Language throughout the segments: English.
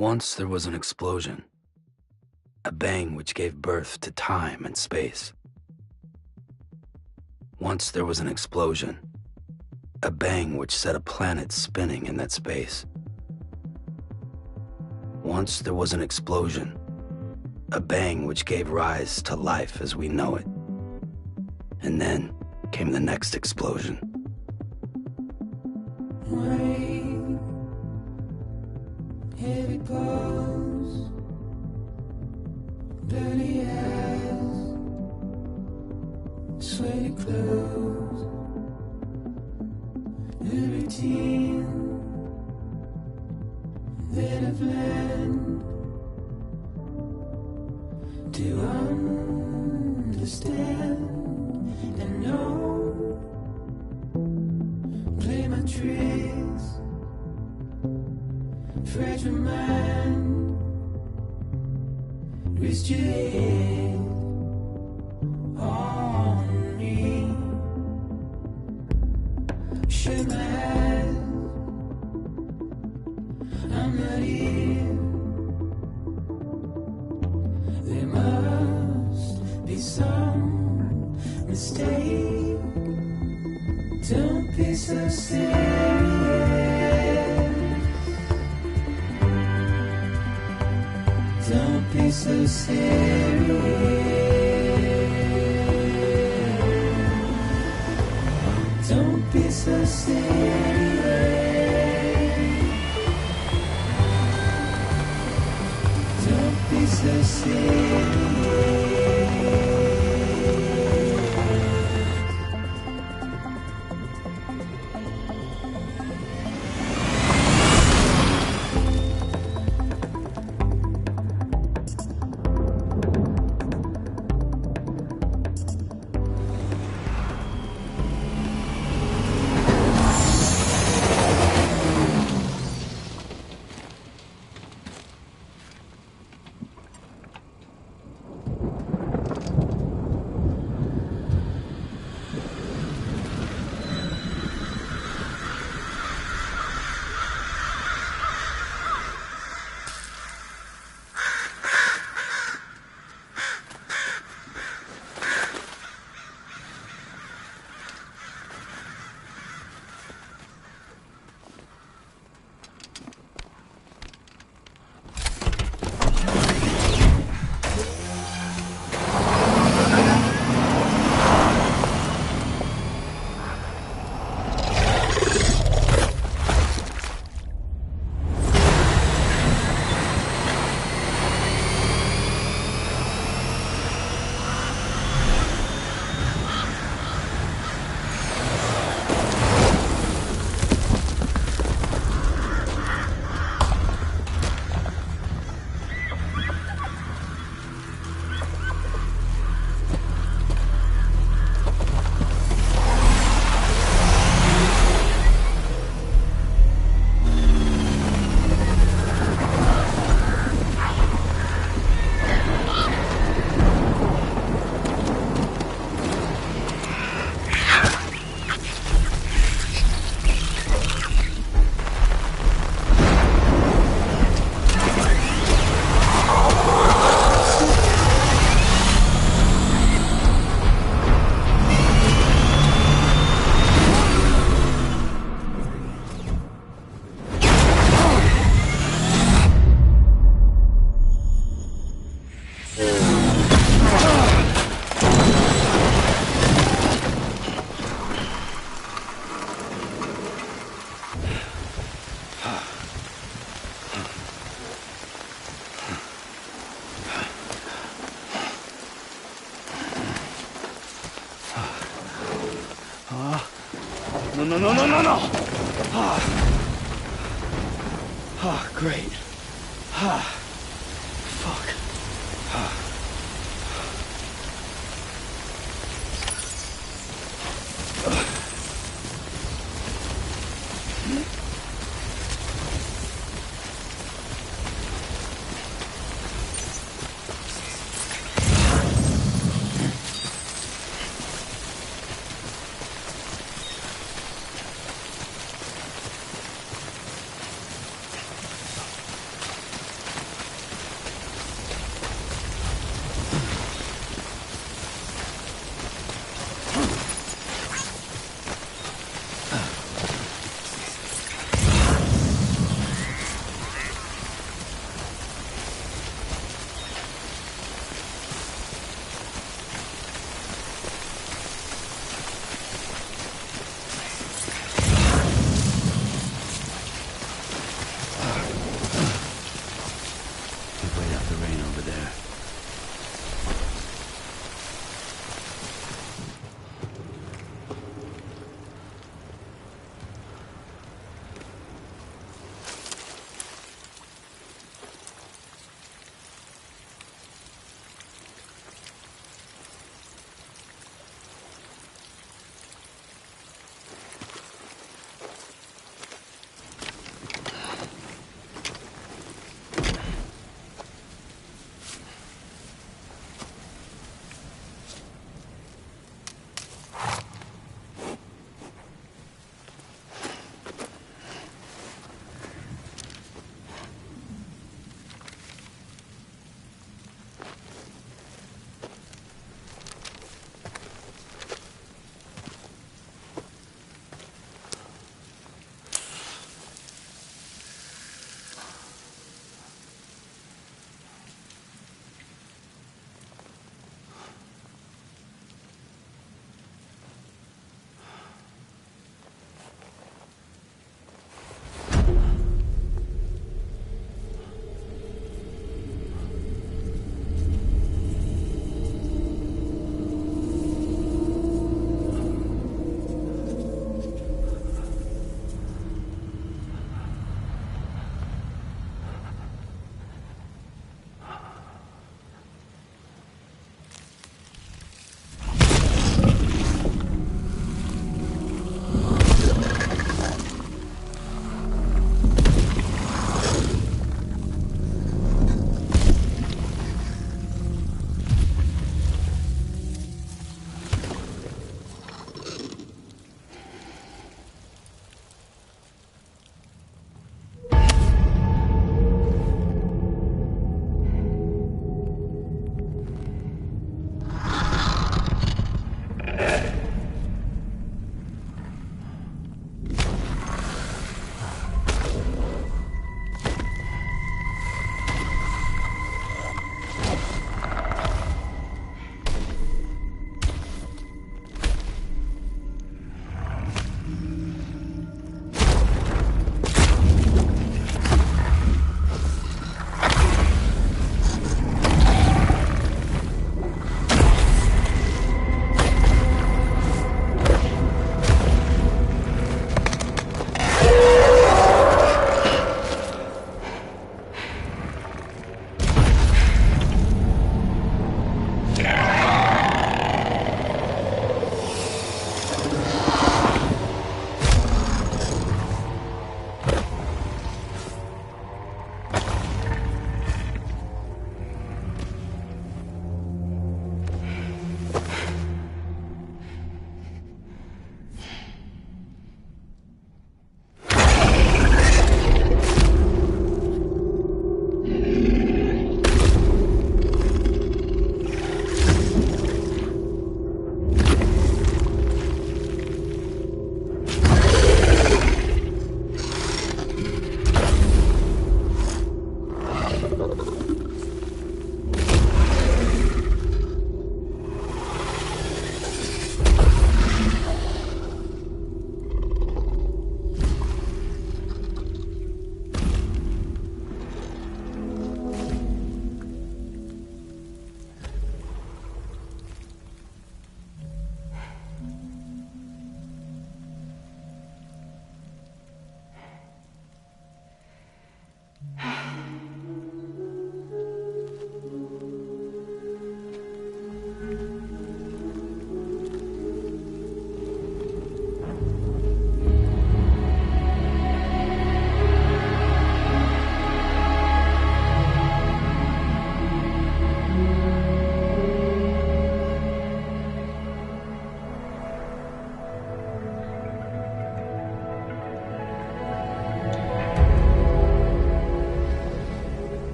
Once there was an explosion, a bang which gave birth to time and space. Once there was an explosion, a bang which set a planet spinning in that space. Once there was an explosion, a bang which gave rise to life as we know it. And then came the next explosion. Rain, heavy clothes, dirty eyes, sweaty clothes, the routine that I've learned to understand and know. Play my tricks, fragile mind, rest your head on me. Shut my eyes, I'm not here. There must be some mistake. Don't be so serious. Don't be so serious. Don't be so serious. Don't be so serious. No. Great. Fuck.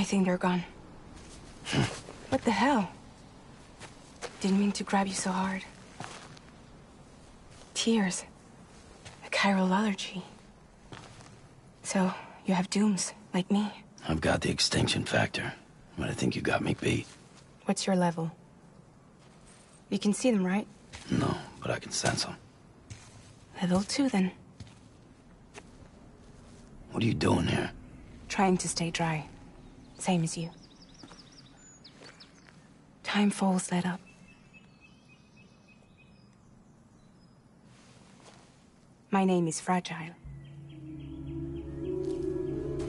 I think they're gone. What the hell? Didn't mean to grab you so hard. Tears. A chiral allergy. So, you have dooms, like me. I've got the extinction factor, but I think you got me beat. What's your level? You can see them, right? No, but I can sense them. Level 2, then. What are you doing here? Trying to stay dry. Same as you. Time falls let up. My name is Fragile.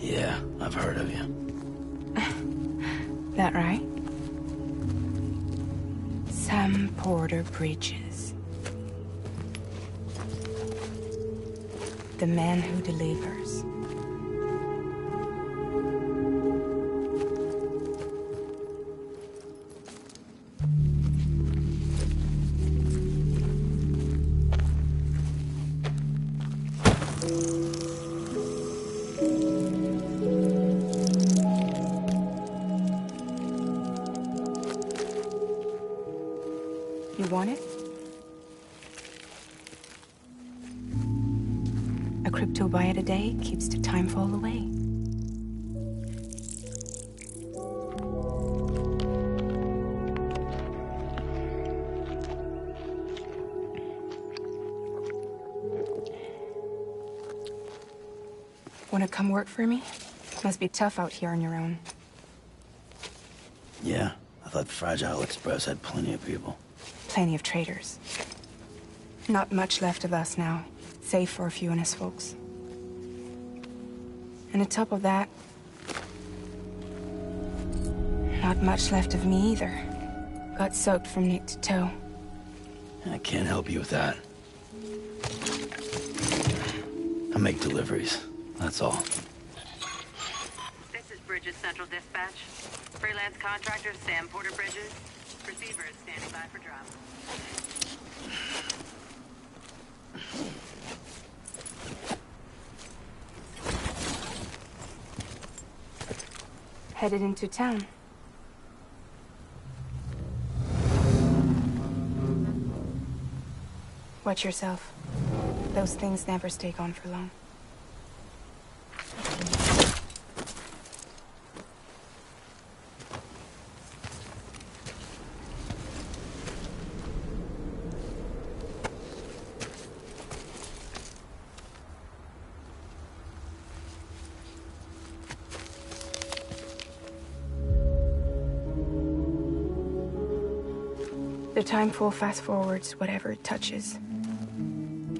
Yeah, I've heard of you. That right? Sam Porter Bridges. The man who delivers. You want it? A crypto byte a day keeps the time fall away. Wanna come work for me? Must be tough out here on your own. Yeah, I thought Fragile Express had plenty of people. Plenty of traitors. Not much left of us now, save for a few honest folks. And on top of that, not much left of me either. Got soaked from neck to toe. I can't help you with that. I make deliveries, that's all. This is Bridges Central Dispatch. Freelance contractor Sam Porter Bridges. Receiver is standing by for drop. Headed into town. Watch yourself. Those things never stay gone for long. The time pool fast forwards whatever it touches.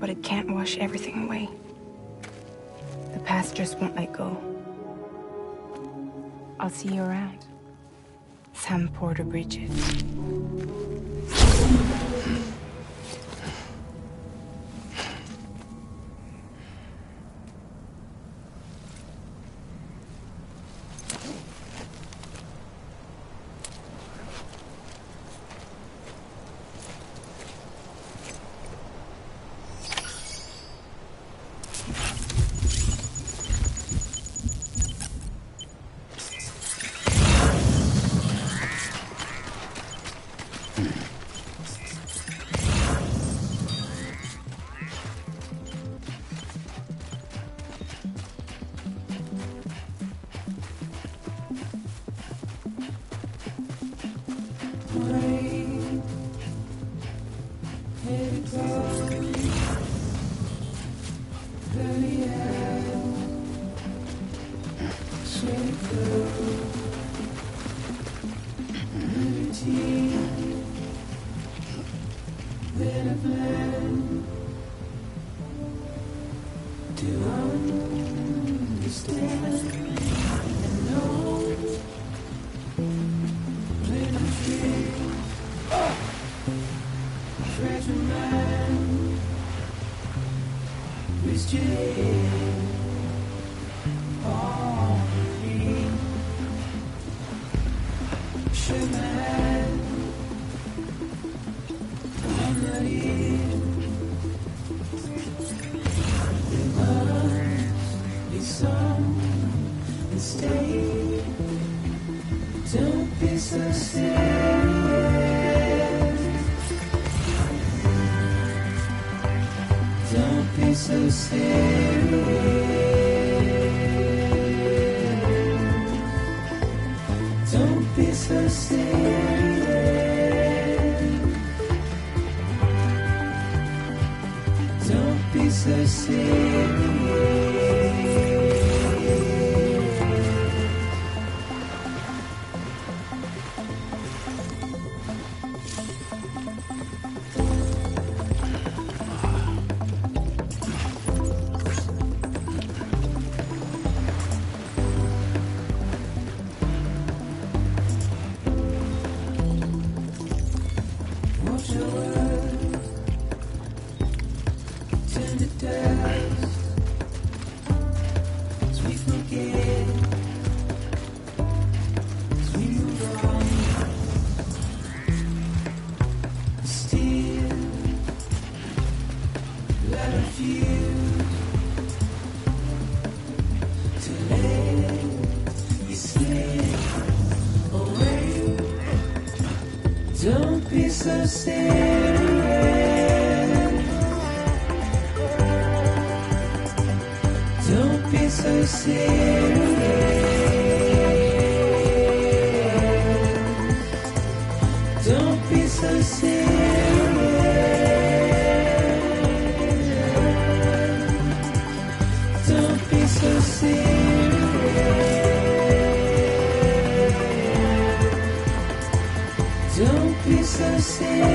But it can't wash everything away. The past just won't let go. I'll see you around. Sam Porter Bridges. Don't be so serious. Don't be so serious. Don't be so serious. Don't be so serious. Watch your words turn to dust as we forget, as we move on. Still, let a few to let you slip away. Don't be so serious. Don't be so serious. Don't be so serious. Don't be so serious. Don't be so serious.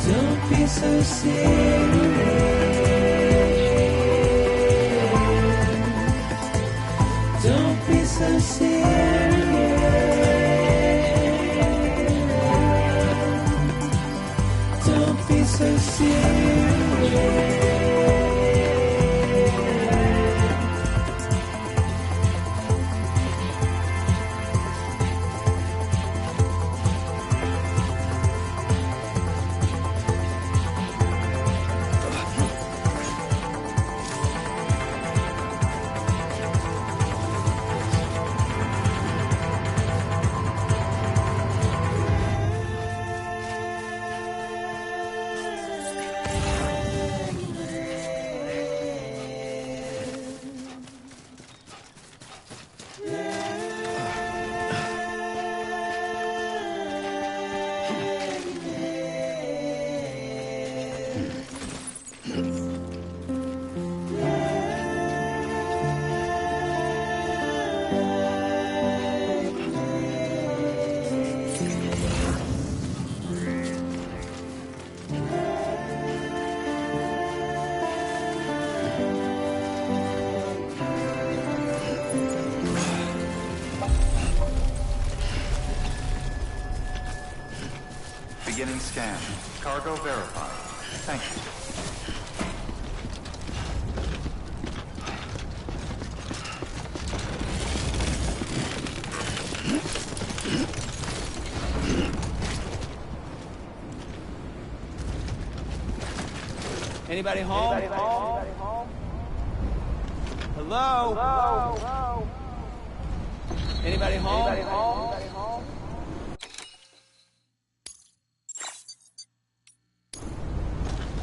Don't be so serious. Don't be so serious. Don't be so serious. Beginning scan. Cargo verified. Thank you. Anybody home? Hello? Anybody home?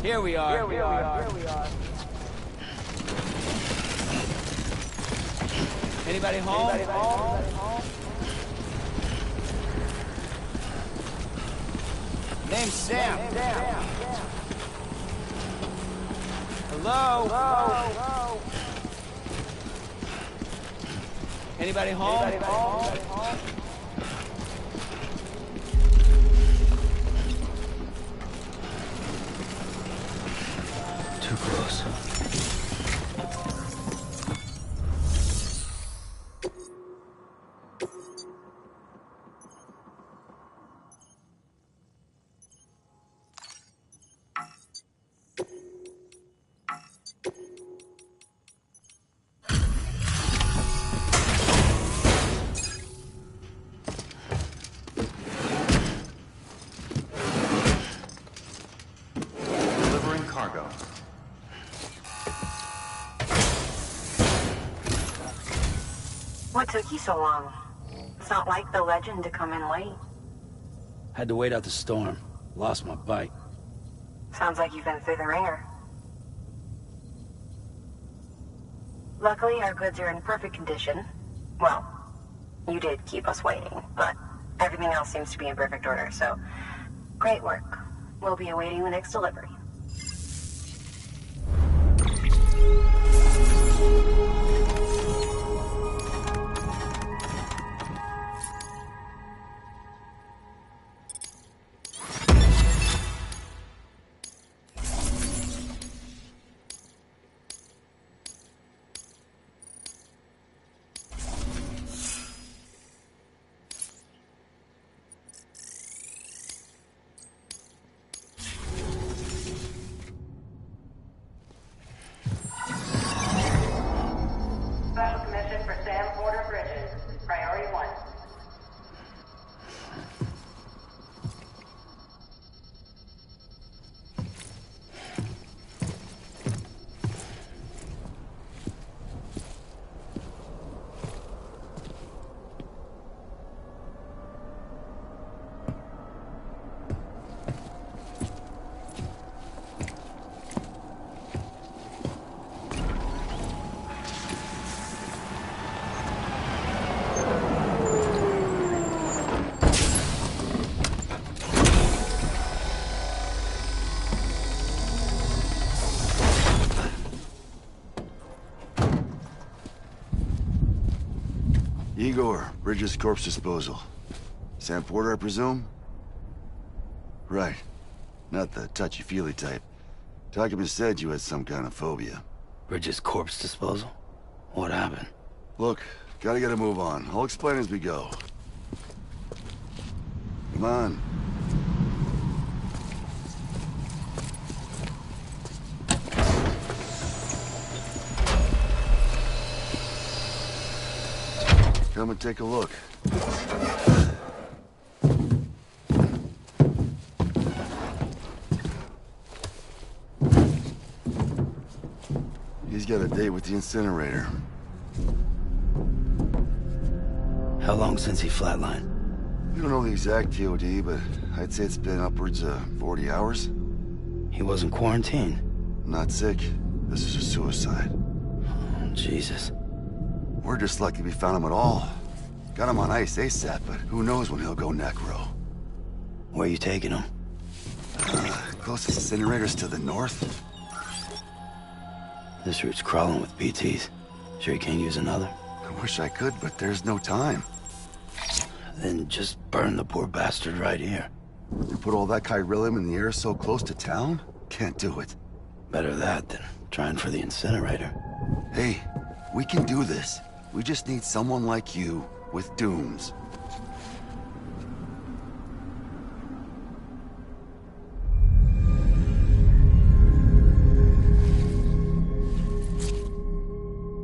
Here we are. Anybody home? Name's Sam. Hello? Anybody home? Too close. Delivering cargo. What took you so long? It's not like the legend to come in late. Had to wait out the storm. Lost my bike. Sounds like you've been through the ringer. Luckily, our goods are in perfect condition. Well, you did keep us waiting, but everything else seems to be in perfect order, so great work. We'll be awaiting the next delivery. Special commission for Sam Porter Bridges. Priority 1. Igor, Bridges Corpse Disposal. Sam Porter, I presume? Right. Not the touchy-feely type. Document said you had some kind of phobia. Bridges corpse disposal? What happened? Look, gotta get a move on. I'll explain as we go. Come on. Come and take a look. He's got a date with the incinerator. How long since he flatlined? We don't know the exact TOD, but I'd say it's been upwards of 40 hours. He wasn't quarantined. Not sick. This is a suicide. Oh, Jesus. We're just lucky we found him at all. Got him on ice ASAP, but who knows when he'll go necro. Where you taking him? Closest incinerator's to the north. This route's crawling with BTs. Sure you can't use another? I wish I could, but there's no time. Then just burn the poor bastard right here. You put all that chiralium in the air so close to town? Can't do it. Better that than trying for the incinerator. Hey, we can do this. We just need someone like you with dooms.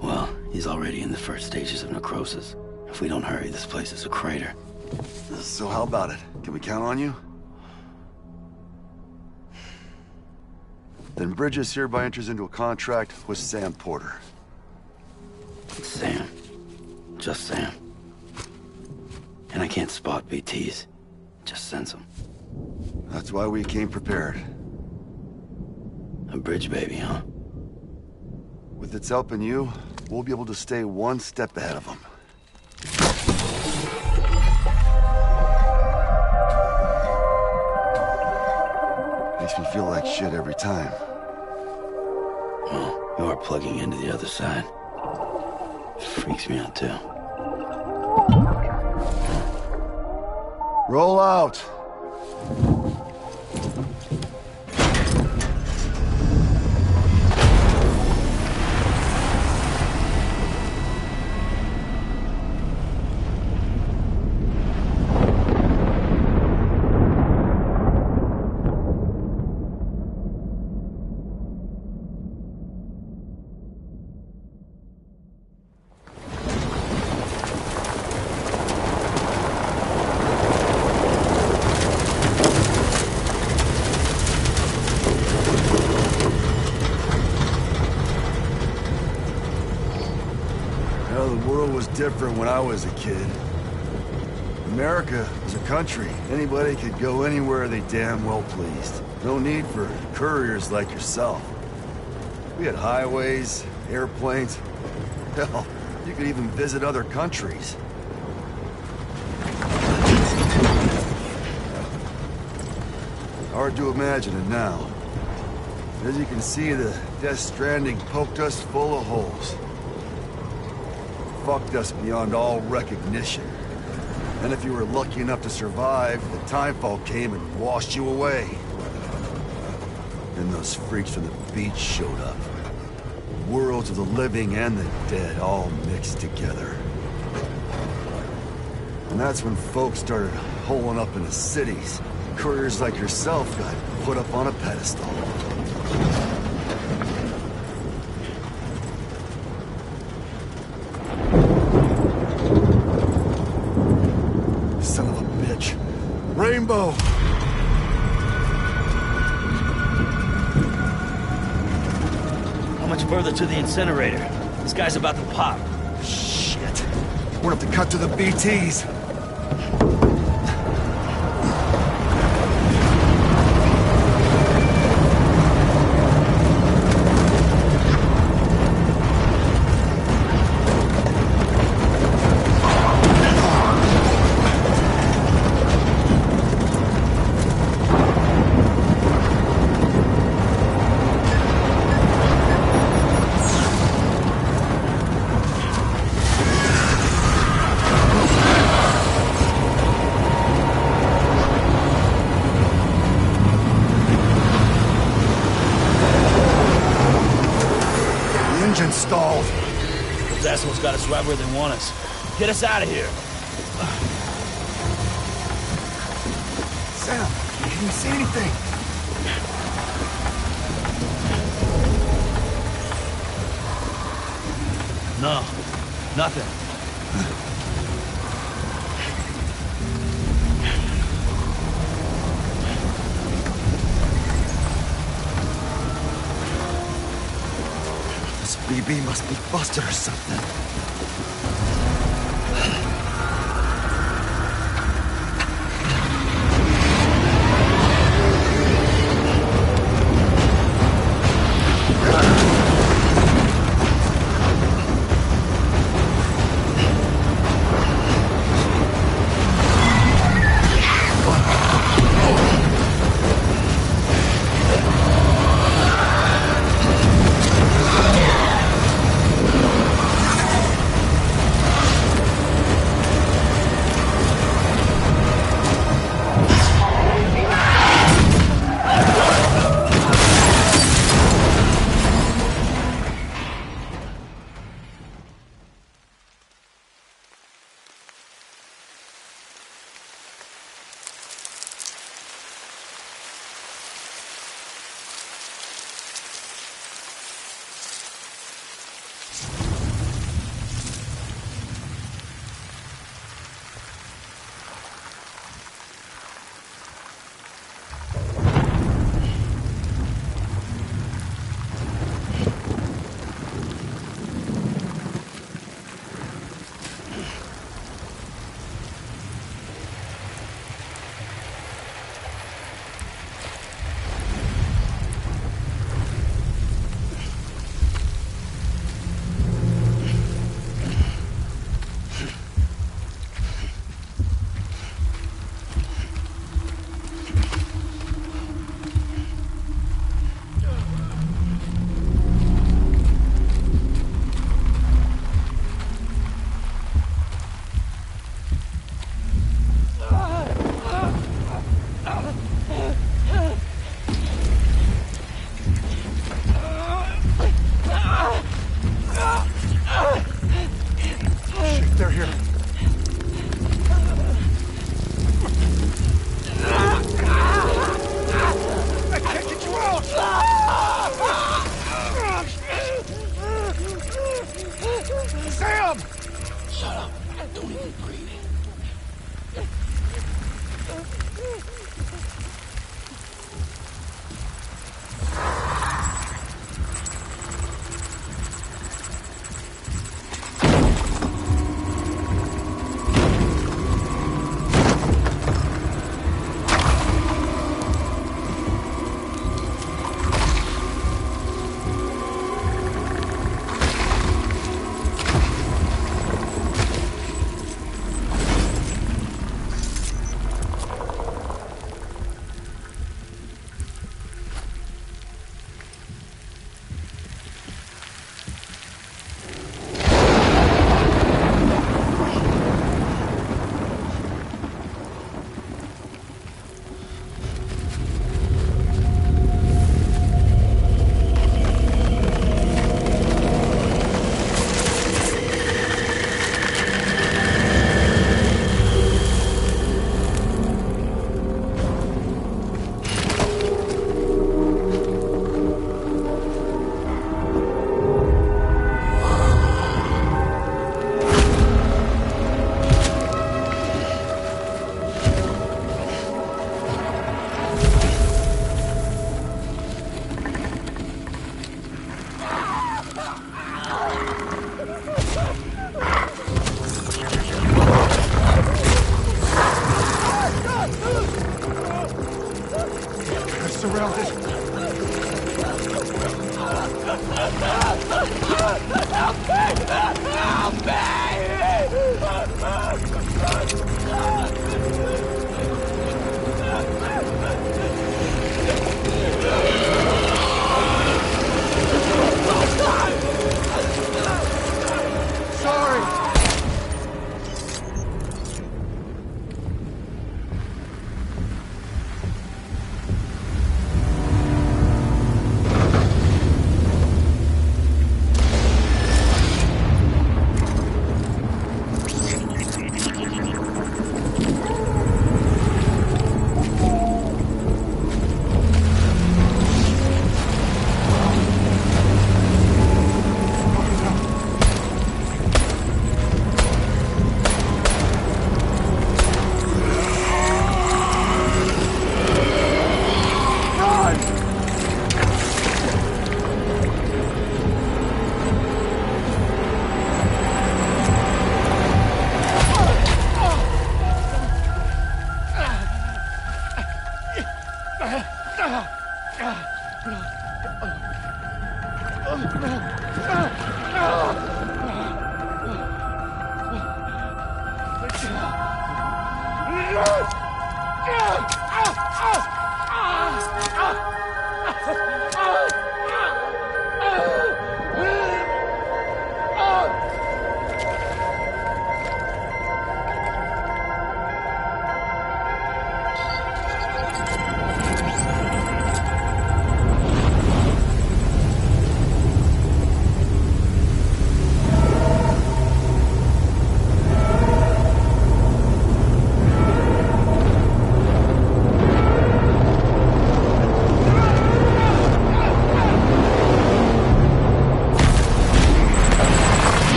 Well, he's already in the first stages of necrosis. If we don't hurry, this place is a crater. So how about it? Can we count on you? Then Bridges hereby enters into a contract with Sam Porter. Sam. Just Sam. And I can't spot BTs. Just sense them. That's why we came prepared. A bridge baby, huh? With its help and you, we'll be able to stay one step ahead of them. Makes me feel like shit every time. Well, you are plugging into the other side. Freaks me out, too. Roll out! Well, the world was different when I was a kid. America was a country. Anybody could go anywhere they damn well pleased. No need for couriers like yourself. We had highways, airplanes. Hell, you could even visit other countries. Hard to imagine it now. As you can see, the Death-Stranding poked us full of holes. Fucked us beyond all recognition. And if you were lucky enough to survive, the timefall came and washed you away. Then those freaks from the beach showed up. Worlds of the living and the dead all mixed together. And that's when folks started holing up in the cities. Couriers like yourself got put up on a pedestal. Son of a bitch. Rainbow! How much further to the incinerator? This guy's about to pop. Shit. We're gonna have to cut to the BTs. Stalled. Those assholes got us right where they want us. Get us out of here. Sam, can you see anything? No, nothing. BB must be busted or something.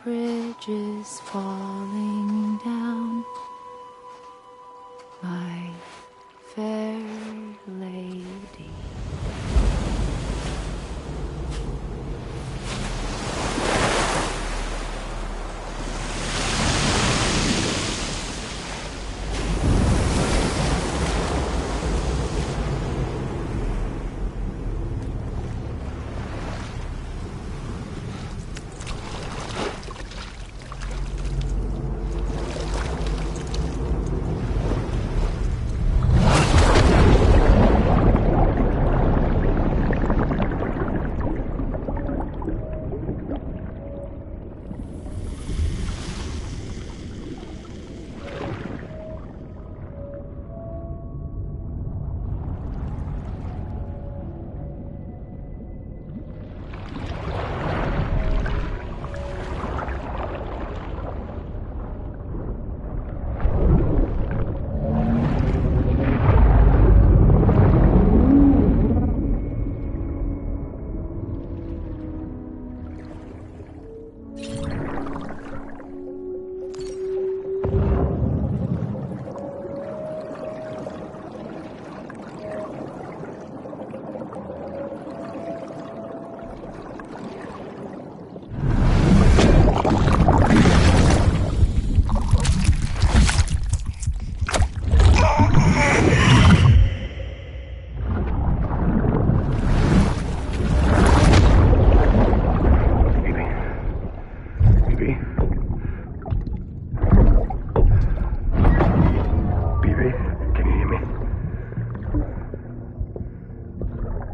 bridges falling down, my fair lady.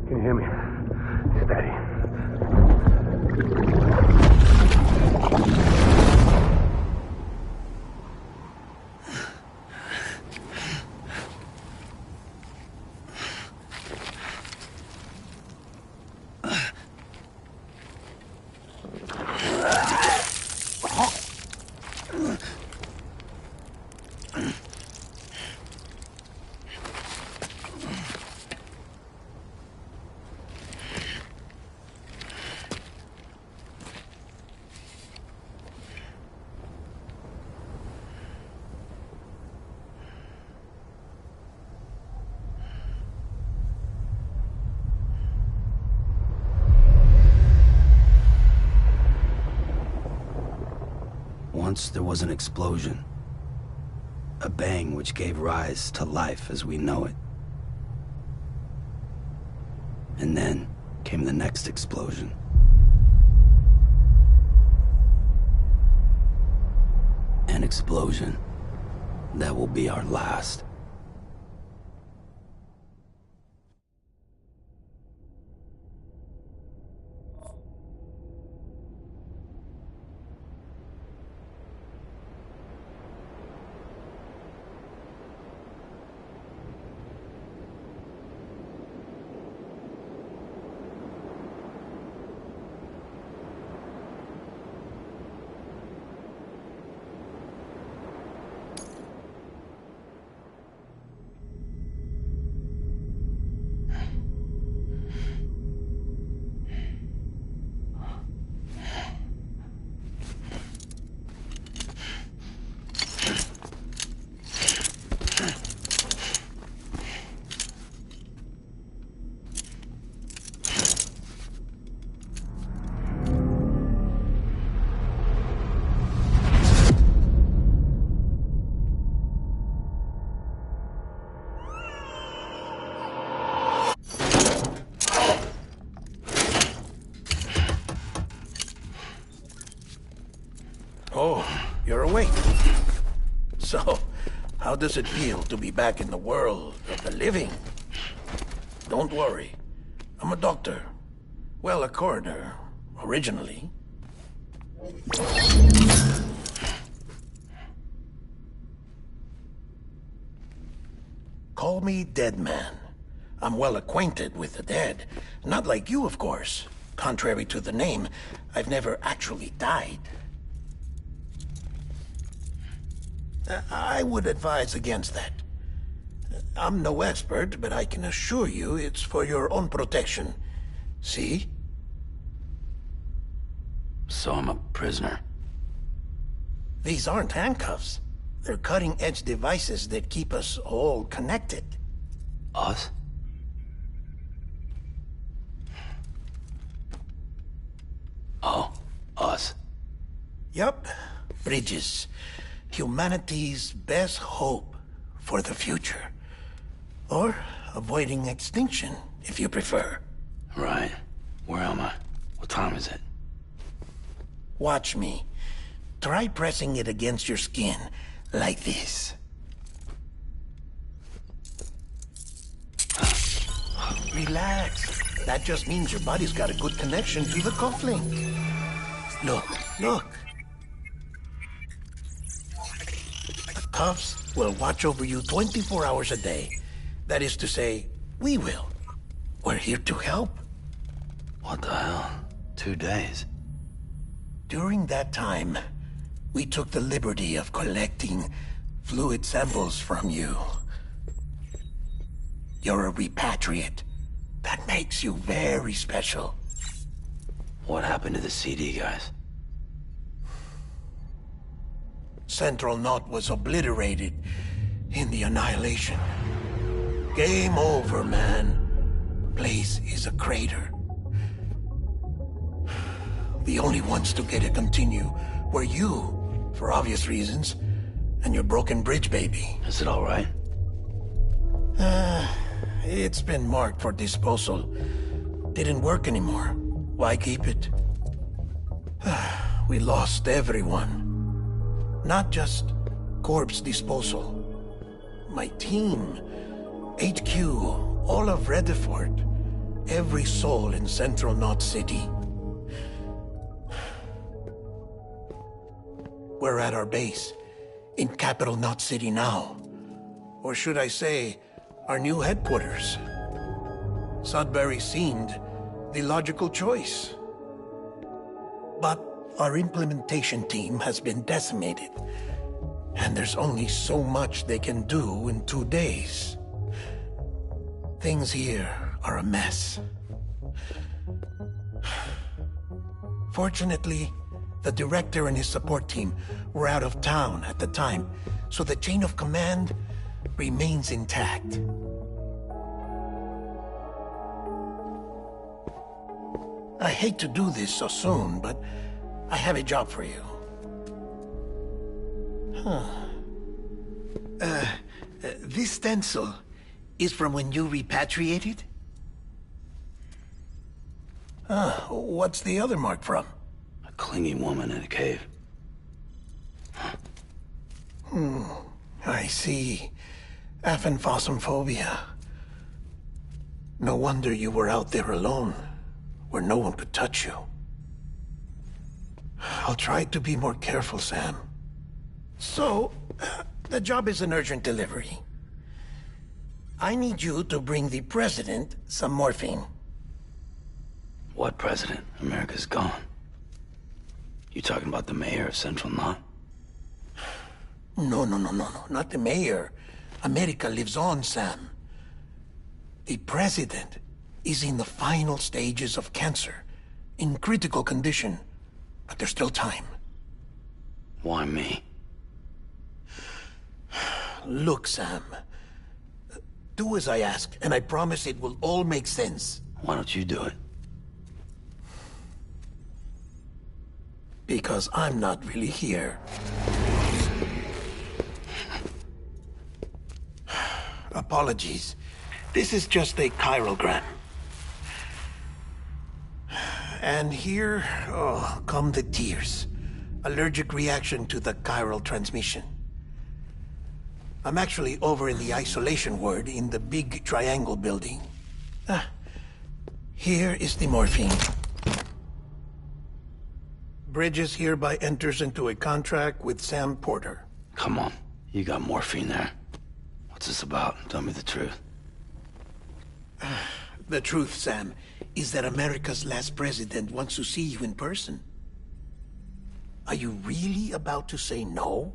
Can you hear me? Steady. Once there was an explosion. A bang which gave rise to life as we know it. And then came the next explosion. An explosion that will be our last. Oh, you're awake. So, how does it feel to be back in the world of the living? Don't worry. I'm a doctor. Well, a coroner, originally. Call me Dead Man. I'm well acquainted with the dead. Not like you, of course. Contrary to the name, I've never actually died. I would advise against that. I'm no expert, but I can assure you it's for your own protection. See? So I'm a prisoner. These aren't handcuffs. They're cutting-edge devices that keep us all connected. Us? Oh, us. Yup. Bridges. Humanity's best hope for the future. Or avoiding extinction, if you prefer. Right. Where am I? What time is it? Watch me. Try pressing it against your skin, like this. Relax. That just means your body's got a good connection to the cufflink. Look. Cuffs will watch over you 24 hours a day. That is to say, we will. We're here to help. What the hell? 2 days? During that time, we took the liberty of collecting fluid samples from you. You're a repatriate. That makes you very special. What happened to the CD guys? Central Knot was obliterated in the Annihilation. Game over, man. Place is a crater. The only ones to get to continue were you, for obvious reasons, and your broken bridge baby. Is it all right? It's been marked for disposal. Didn't work anymore. Why keep it? We lost everyone. Not just corpse disposal. My team, HQ, all of Redford. every soul in Central Knot City. We're at our base, in Capital Knot City now. Or should I say, our new headquarters. Sudbury seemed the logical choice. But our implementation team has been decimated, and there's only so much they can do in 2 days. Things here are a mess. Fortunately, the director and his support team were out of town at the time, so the chain of command remains intact. I hate to do this so soon, but I have a job for you. This stencil is from when you repatriated? What's the other mark from? A clingy woman in a cave. I see. Aphenphosmphobia. No wonder you were out there alone, where no one could touch you. I'll try to be more careful, Sam. So, the job is an urgent delivery. I need you to bring the president some morphine. What president? America's gone. You talking about the mayor of Central Knot? No, not the mayor. America lives on, Sam. The president is in the final stages of cancer, in critical condition, but there's still time. Why me? Look, Sam. Do as I ask, and I promise it will all make sense. Why don't you do it? Because I'm not really here. Apologies. This is just a chiralgram. And here, come the tears. Allergic reaction to the chiral transmission. I'm actually over in the isolation ward in the big triangle building. Here is the morphine. Bridges hereby enters into a contract with Sam Porter. Come on. You got morphine there. What's this about? Tell me the truth. The truth, Sam, is that America's last president wants to see you in person. Are you really about to say no?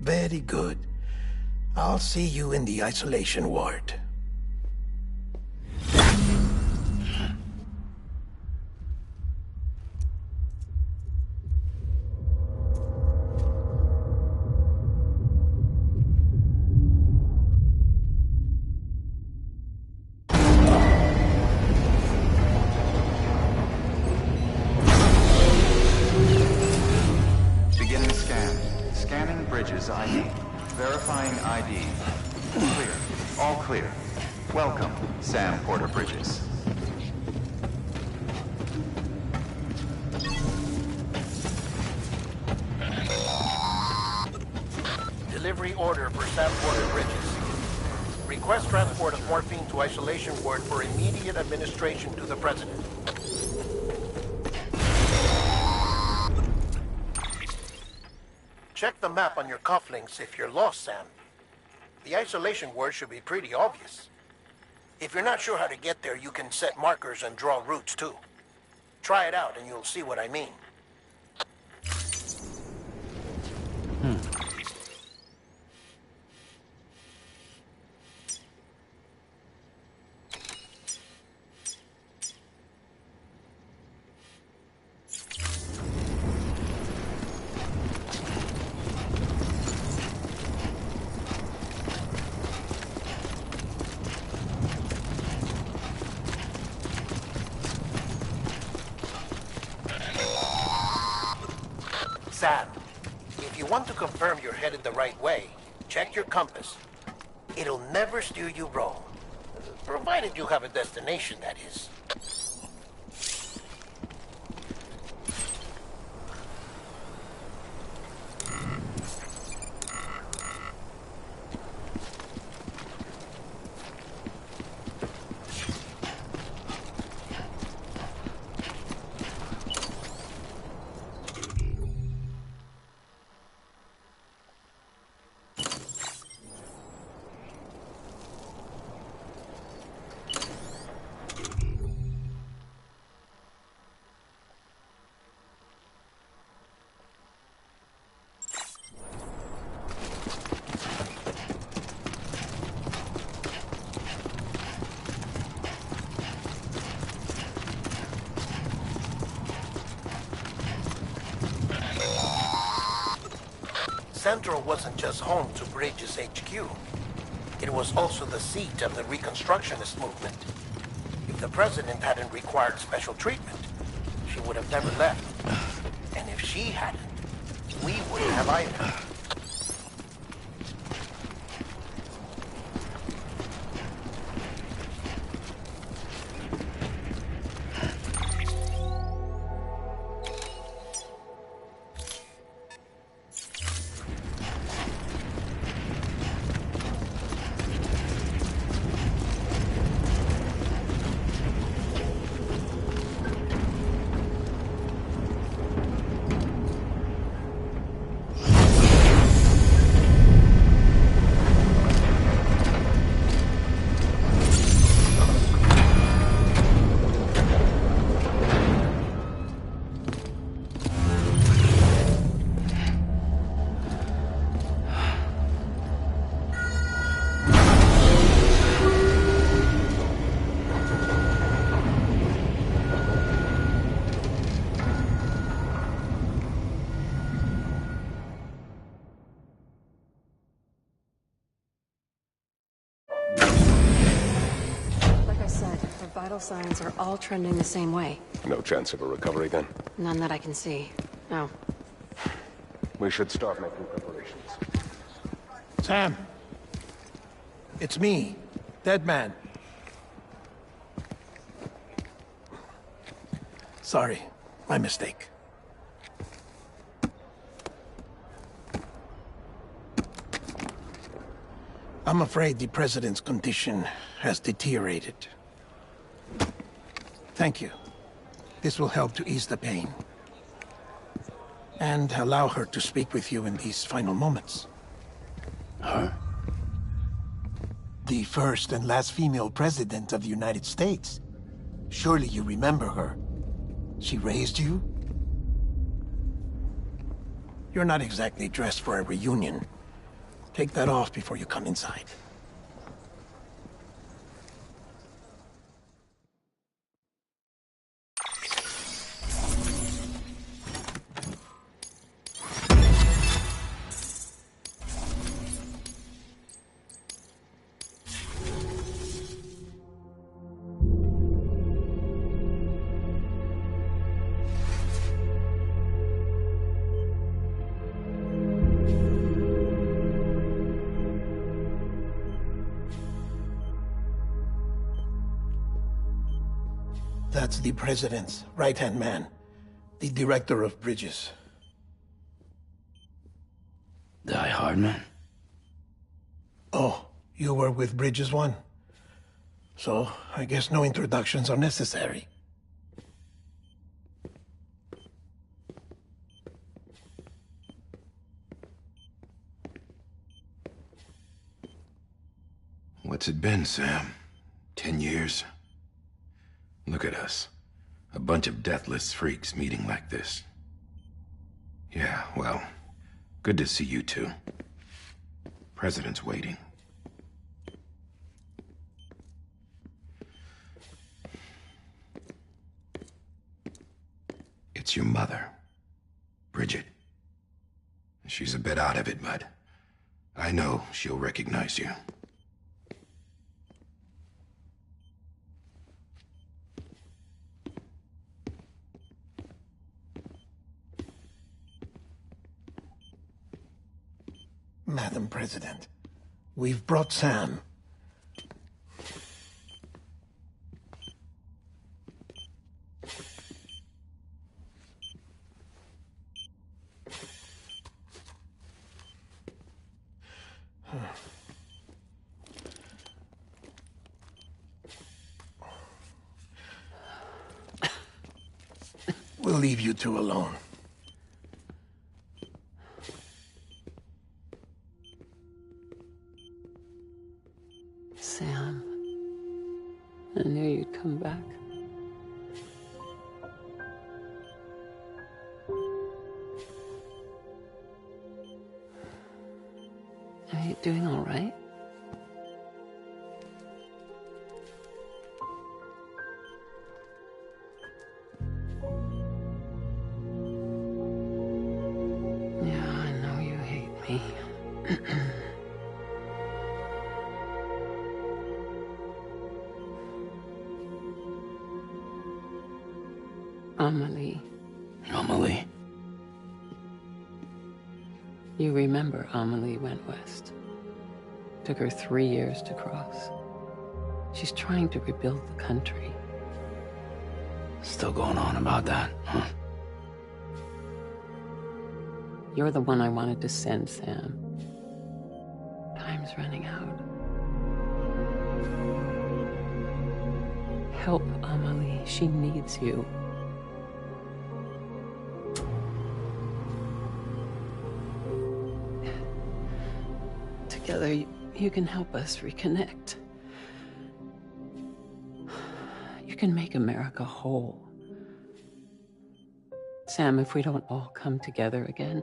Very good. I'll see you in the isolation ward. Beginning scan. Scanning Bridges ID. Verifying ID. Clear. All clear. Welcome, Sam Porter Bridges. Delivery order for Sam Porter Bridges. Request transport of morphine to isolation ward for immediate administration to the president. Check the map on your cufflinks if you're lost, Sam. The isolation word should be pretty obvious. If you're not sure how to get there, you can set markers and draw routes too. Try it out and you'll see what I mean. Sam, if you want to confirm you're headed the right way, check your compass. It'll never steer you wrong. Provided you have a destination, that is. Central wasn't just home to Bridges HQ. It was also the seat of the Reconstructionist movement. If the president hadn't required special treatment, she would have never left. And if she hadn't, we wouldn't have either. Vital signs are all trending the same way. No chance of a recovery then? None that I can see. No. We should start making preparations. Sam. It's me, Dead Man. Sorry, my mistake. I'm afraid the president's condition has deteriorated. Thank you. This will help to ease the pain. And allow her to speak with you in these final moments. Her? The first and last female president of the United States. Surely you remember her. She raised you? You're not exactly dressed for a reunion. Take that off before you come inside. That's the president's right-hand man, the director of bridges. Die Hardman? Oh, you were with Bridges 1? So, I guess no introductions are necessary. What's it been, Sam? 10 years? Look at us. A bunch of deathless freaks meeting like this. Yeah, well, good to see you two. President's waiting. It's your mother, Bridget. She's a bit out of it, but I know she'll recognize you. Madam President, we've brought Sam. We'll leave you two alone. Sam, I knew you'd come back. Are you doing all right? Yeah, I know you hate me. Amelie. Amelie? You remember Amelie went west. Took her 3 years to cross. She's trying to rebuild the country. Still going on about that, huh? You're the one I wanted to send, Sam. Time's running out. Help Amelie. She needs you. Together, you can help us reconnect. You can make America whole. Sam, if we don't all come together again,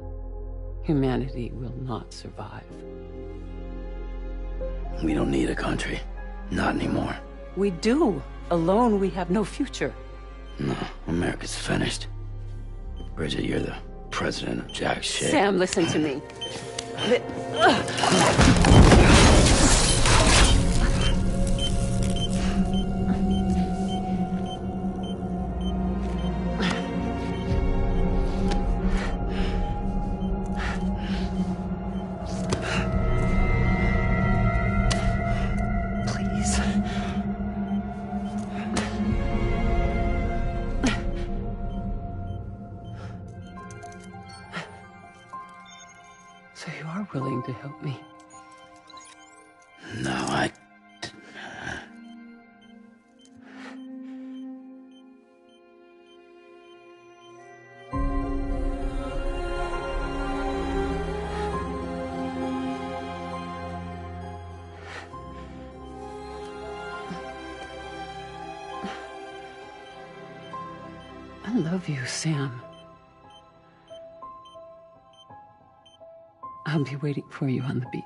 humanity will not survive. We don't need a country. Not anymore. We do. Alone, we have no future. No, America's finished. Bridget, you're the president of jack shit. Sam, listen to me. Please. So you are willing to help me? No, I... I love you, Sam. I'll be waiting for you on the beach.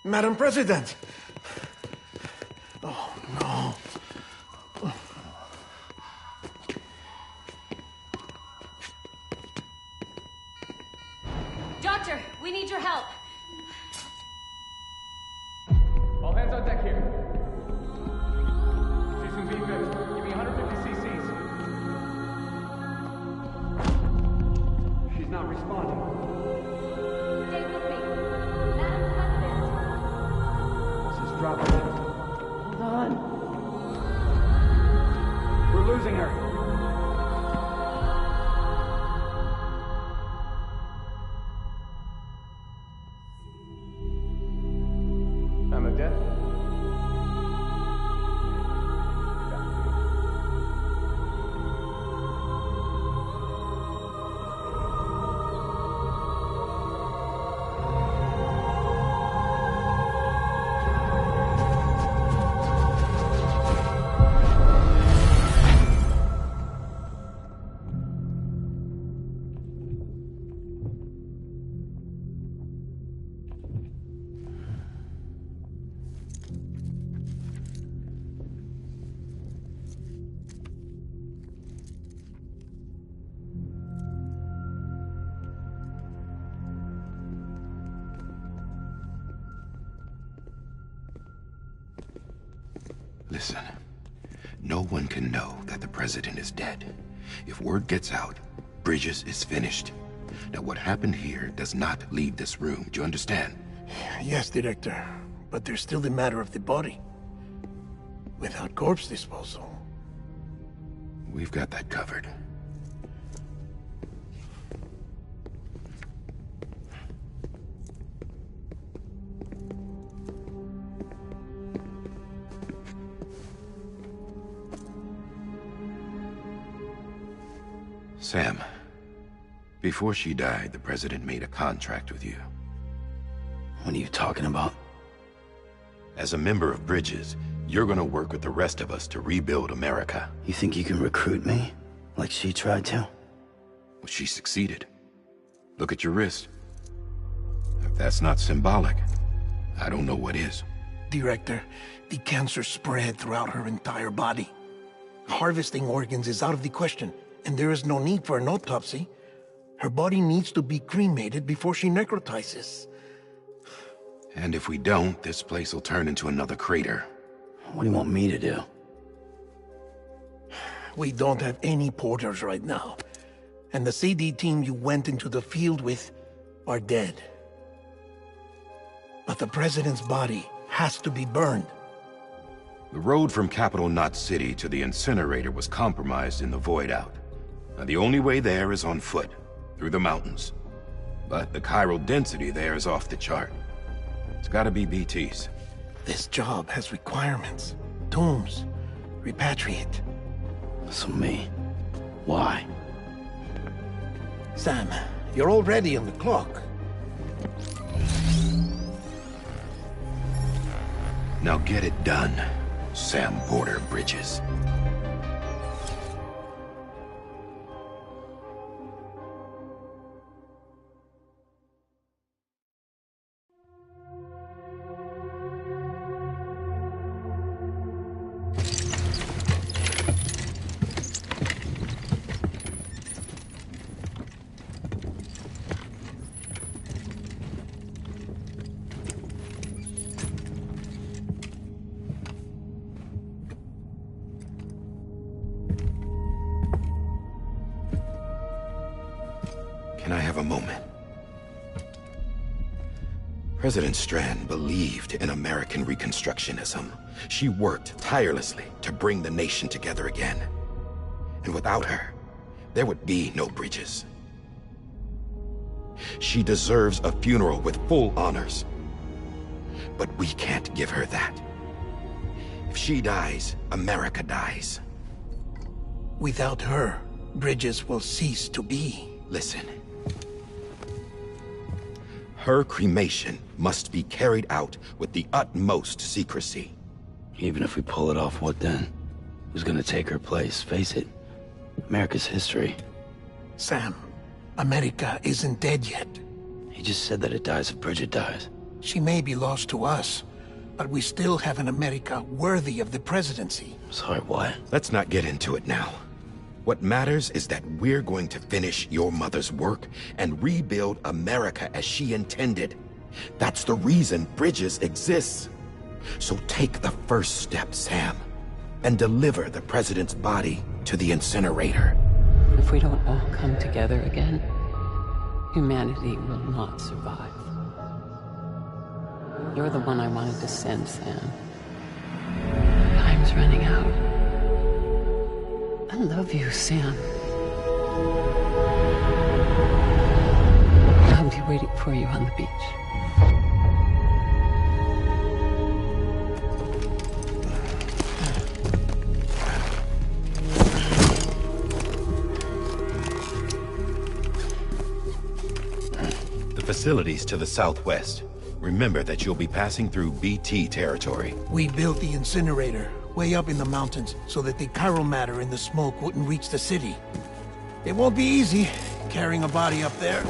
Madam President! Oh, no. Doctor, we need your help. All hands on deck here. She's in V-Fib. Give me 150 cc's. She's not responding. Stay with me. Madam President. This is dropping. Hold on. We're losing her. Death. Listen, No one can know that the president is dead. If word gets out, Bridges is finished. Now, what happened here does not leave this room. Do you understand? Yes, Director. But there's still the matter of the body. Without corpse disposal. We've got that covered. Sam, before she died, the president made a contract with you. What are you talking about? As a member of Bridges, you're gonna work with the rest of us to rebuild America. You think you can recruit me? Like she tried to? Well, she succeeded. Look at your wrist. If that's not symbolic, I don't know what is. Director, the cancer spread throughout her entire body. Harvesting organs is out of the question, and there is no need for an autopsy. Her body needs to be cremated before she necrotizes. And if we don't, this place will turn into another crater. What do you want me to do? We don't have any porters right now. And the CD team you went into the field with are dead. But the president's body has to be burned. The road from Capital Knot City to the incinerator was compromised in the void out. Now, the only way there is on foot, through the mountains. But the chiral density there is off the chart. It's gotta be BT's. This job has requirements. Tombs. Repatriate. So me. Why? Sam, you're already on the clock. Now get it done, Sam Porter Bridges. Can I have a moment? President Strand believed in American Reconstructionism. She worked tirelessly to bring the nation together again. And without her, there would be no Bridges. She deserves a funeral with full honors. But we can't give her that. If she dies, America dies. Without her, Bridges will cease to be. Listen. Her cremation must be carried out with the utmost secrecy. Even if we pull it off, what then? Who's gonna take her place? Face it, America's history. Sam, America isn't dead yet. He just said that it dies if Bridget dies. She may be lost to us, but we still have an America worthy of the presidency. Sorry, what? Let's not get into it now. What matters is that we're going to finish your mother's work and rebuild America as she intended. That's the reason Bridges exists. So take the first step, Sam, and deliver the president's body to the incinerator. If we don't all come together again, humanity will not survive. You're the one I wanted to send, Sam. Time's running out. I love you, Sam. I'll be waiting for you on the beach. The facility's to the southwest. Remember that you'll be passing through BT territory. We built the incinerator way up in the mountains so that the chiral matter in the smoke wouldn't reach the city. It won't be easy carrying a body up there.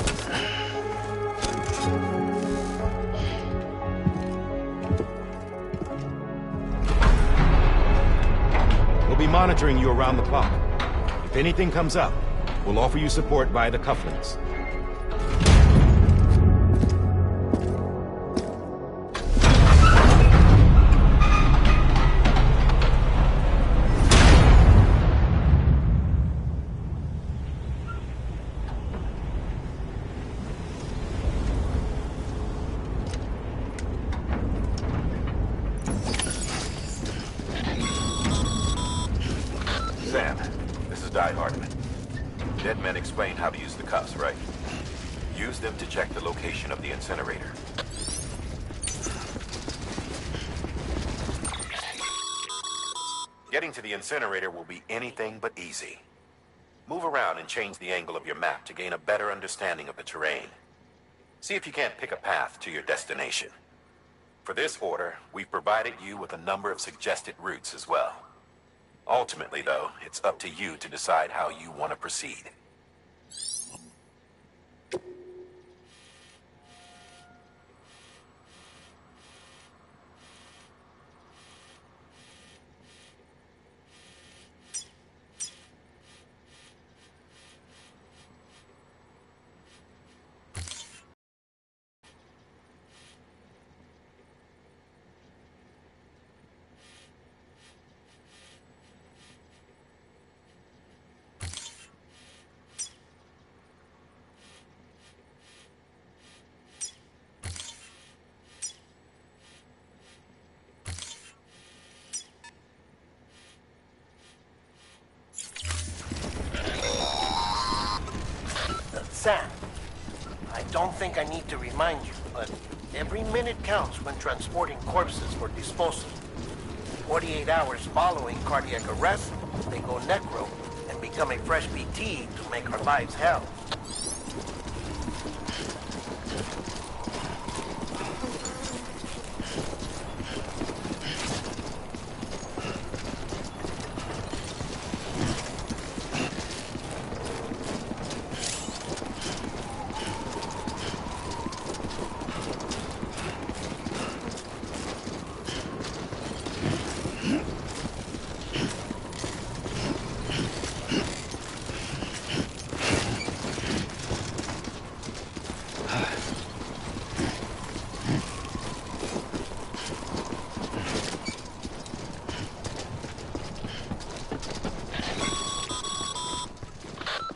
We'll be monitoring you around the clock. If anything comes up, we'll offer you support via the cufflinks. Sam, this is Die Hardiman. Dead men explained how to use the cuffs, right? Use them to check the location of the incinerator. Getting to the incinerator will be anything but easy. Move around and change the angle of your map to gain a better understanding of the terrain. See if you can't pick a path to your destination. For this order, we've provided you with a number of suggested routes as well. Ultimately, though, it's up to you to decide how you want to proceed. Sam, I don't think I need to remind you, but every minute counts when transporting corpses for disposal. 48 hours following cardiac arrest, they go necro and become a fresh BT to make our lives hell.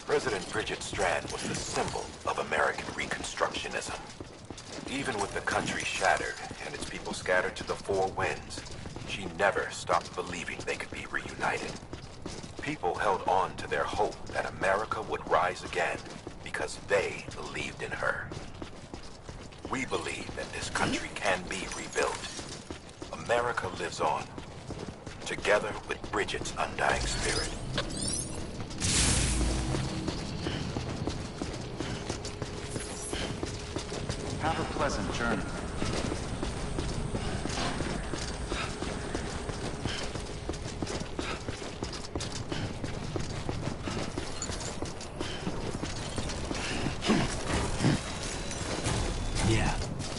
President Bridget Strand was the symbol of American Reconstructionism. Even with the country shattered and its people scattered to the four winds, she never stopped believing they could be reunited. People held on to their hope that America would rise again because they believed in her. We believe that this country can be rebuilt. America lives on, together with Bridget's undying spirit. Have a pleasant journey.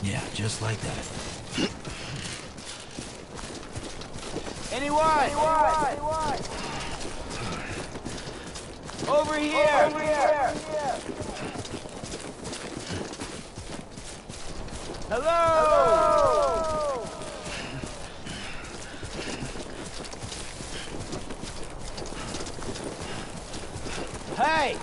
Yeah, just like that. Anyone? Over here! Hello! Hey!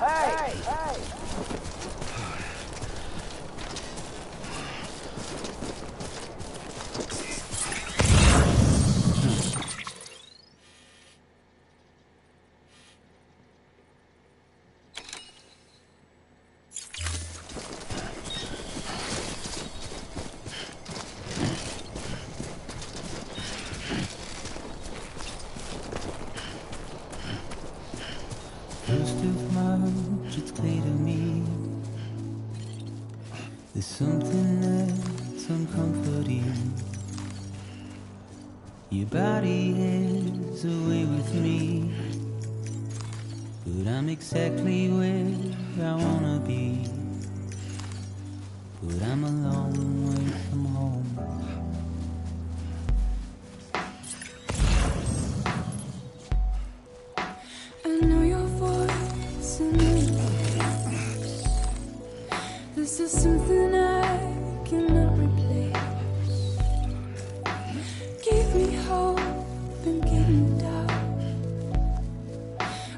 First of March, it's clear to me there's something that's uncomforting. Your body is away with me, but I'm exactly where I wanna be. But I'm a long way from home. I know your voice and this is something I cannot replace. Give me hope and give me doubt.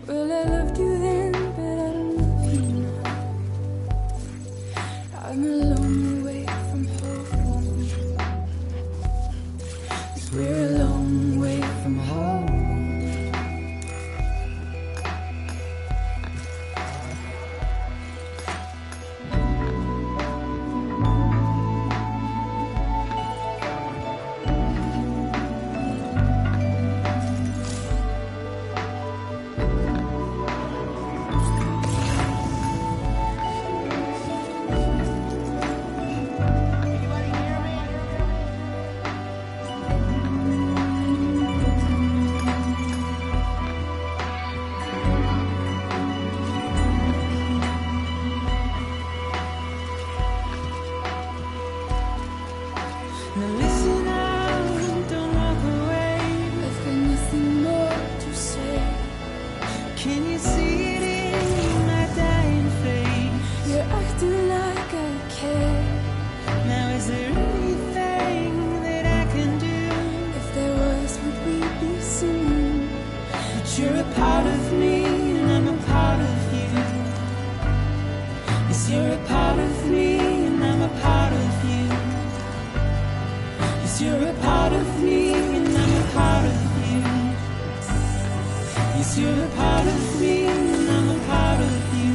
Well, I loved you then, but I don't love you now. I'm a long way from home. 'cause you're a part of me and I'm a part of you.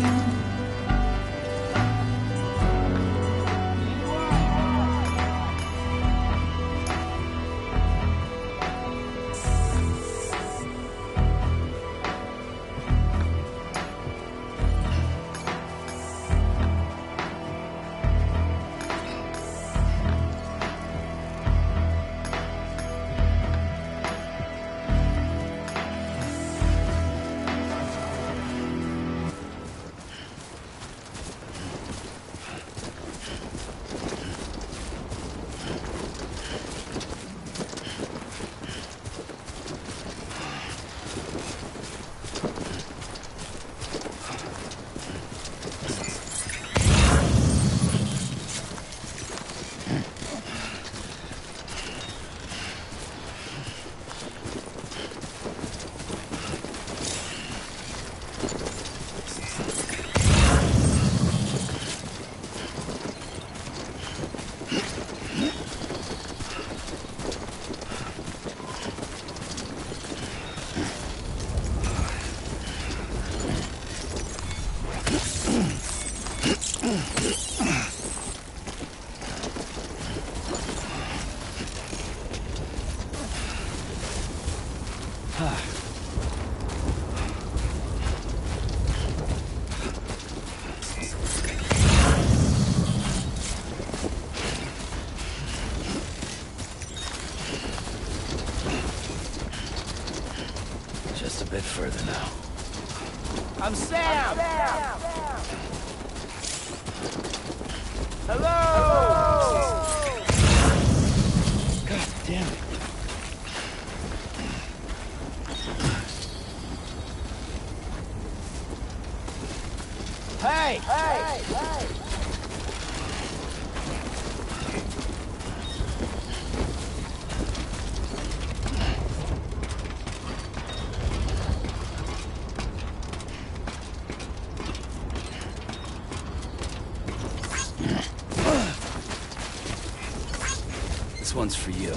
Just a bit further now. I'm Sam! Hello! God damn it. Hey! Hey! Hey! This one's for you.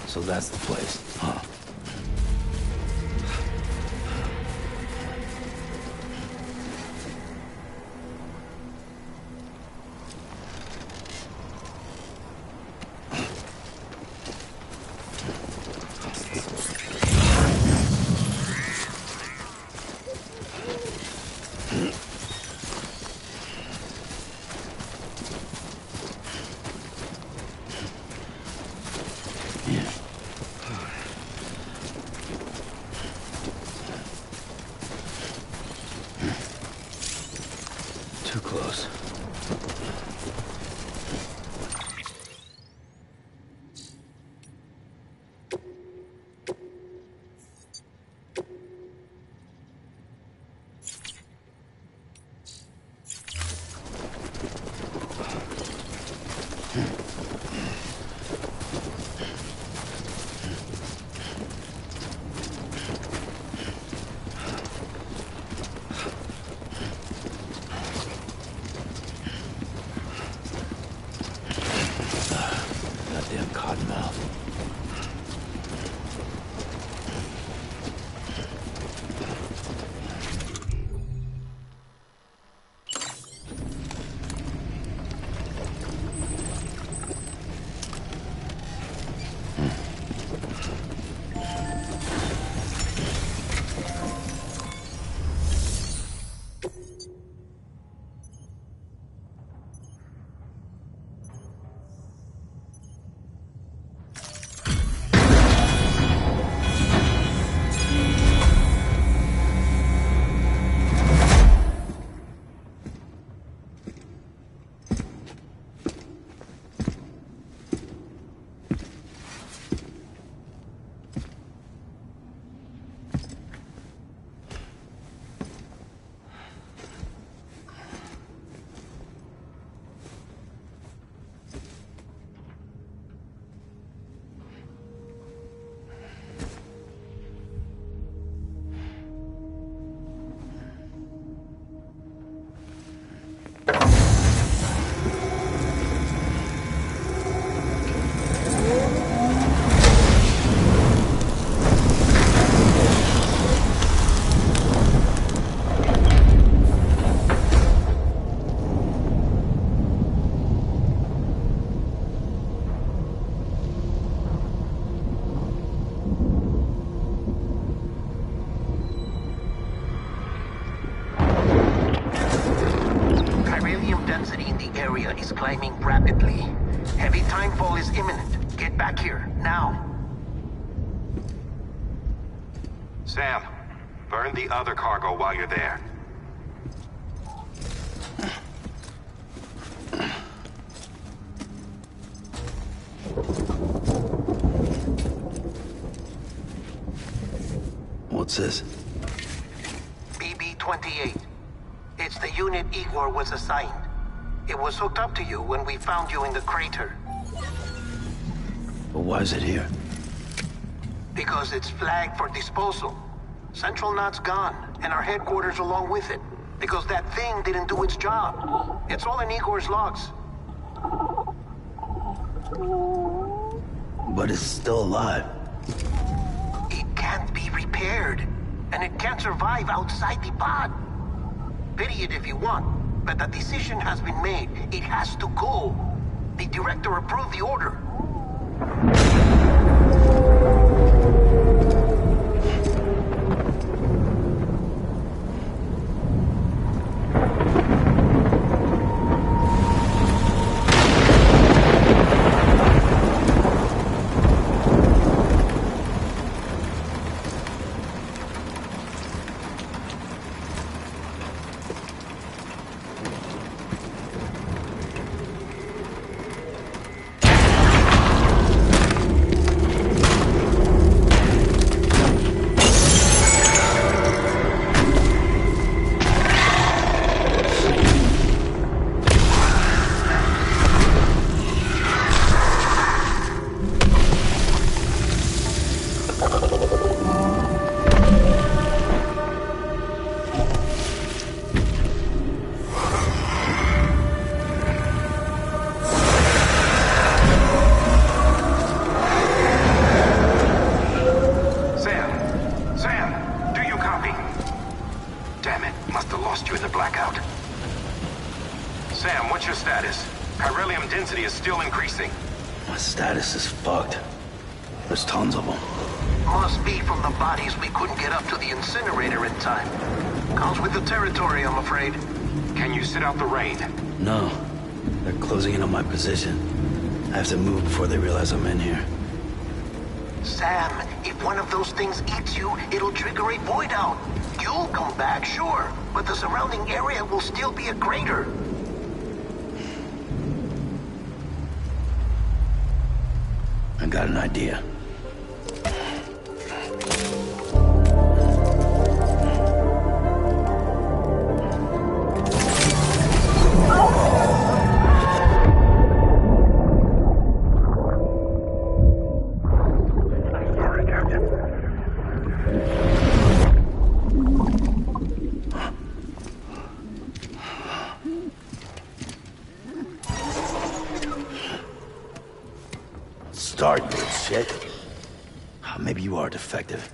So that's the place, huh? Sam, burn the other cargo while you're there. What's this? BB-28. It's the unit Igor was assigned. It was hooked up to you when we found you in the crater. But why is it here? Because it's flagged for disposal. Central Knot's gone, and our headquarters along with it. Because that thing didn't do its job. It's all in Igor's logs. But it's still alive. It can't be repaired, and it can't survive outside the pod. Pity it if you want, but the decision has been made. It has to go. The director approved the order. Position. I have to move before they realize I'm in here. Sam, if one of those things eats you, it'll trigger a void out. You'll come back, sure, but the surrounding area will still be a crater. I got an idea. Start, you shit. Maybe you are defective.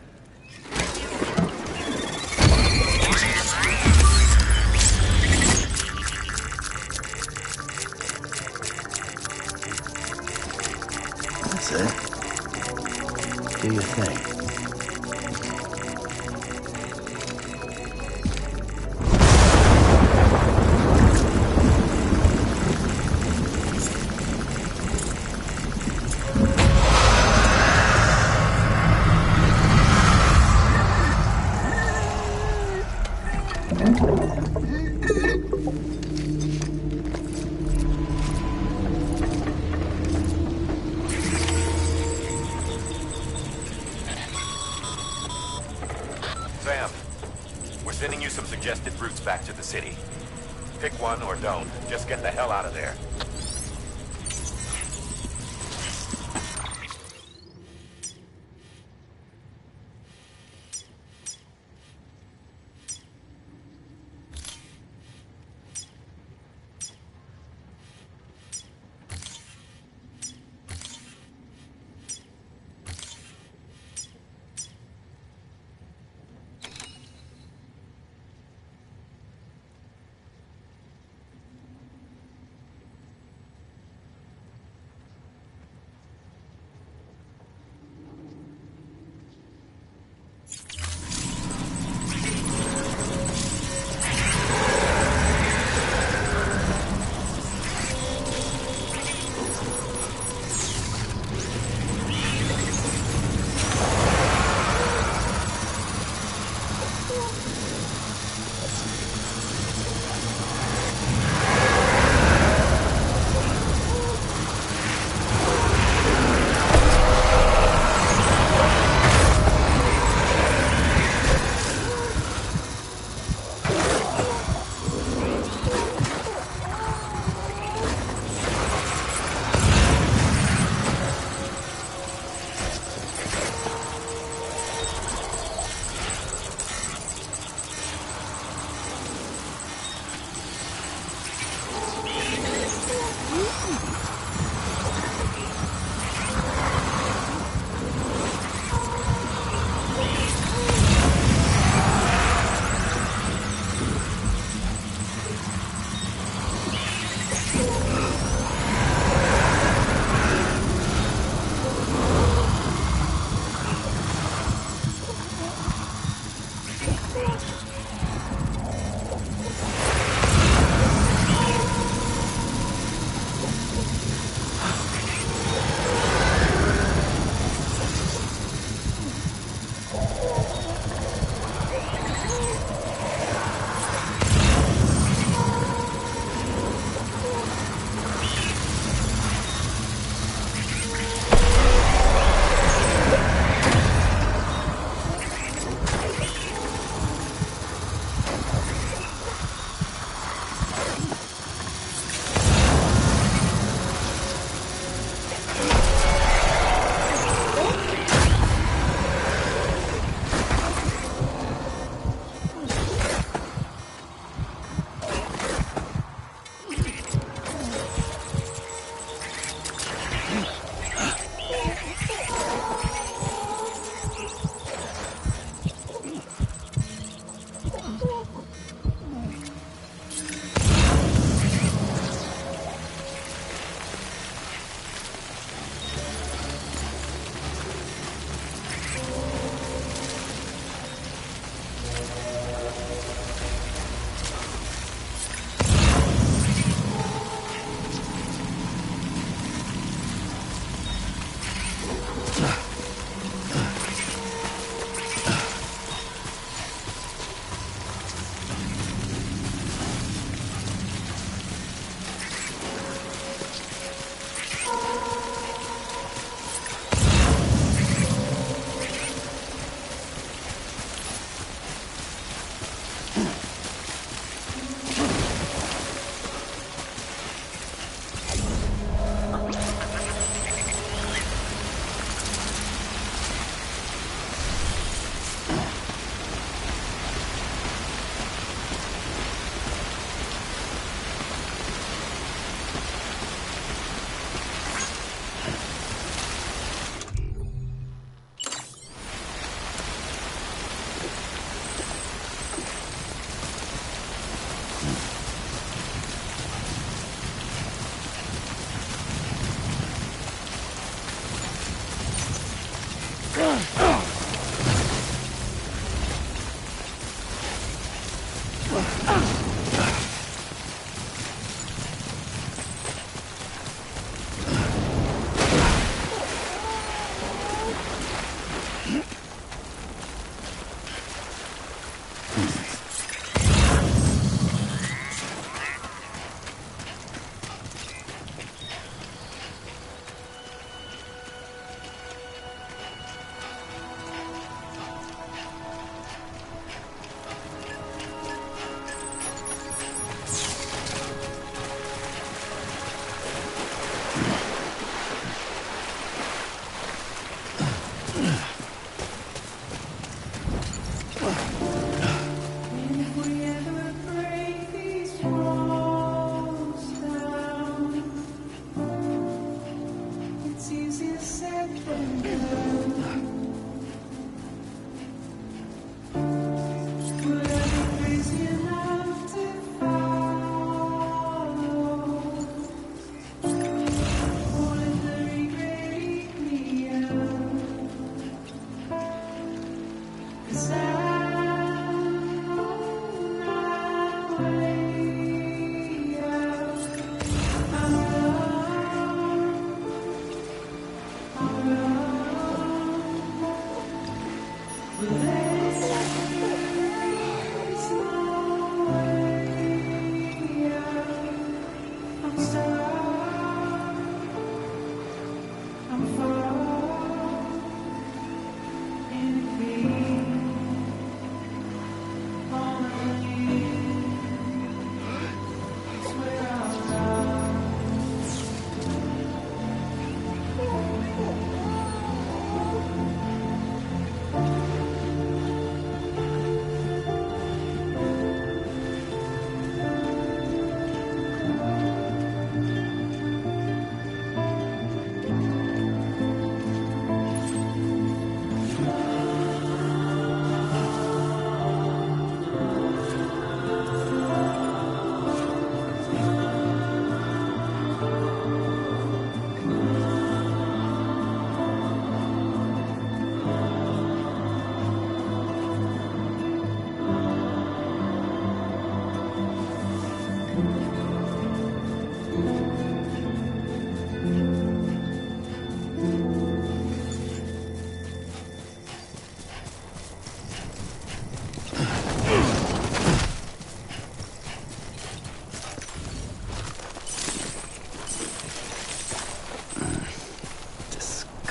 That's it. Do your thing. Sam, we're sending you some suggested routes back to the city. Pick one or don't. Just get the hell out of there.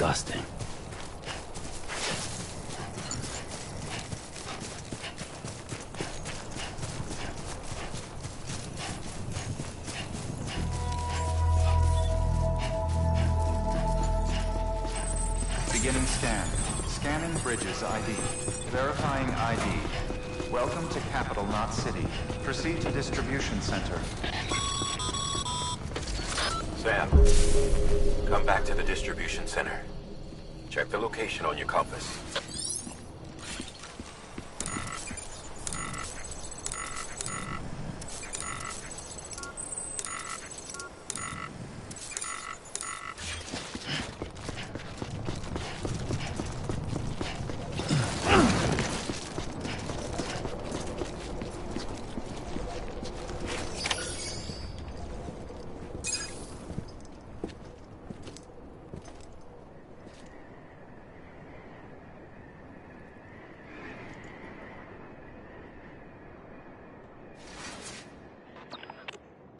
Disgusting. Beginning scan. Scanning bridges ID. Verifying ID. Welcome to Capital, not City. Proceed to distribution center. Sam, come back to the distribution center. Check the location on your compass.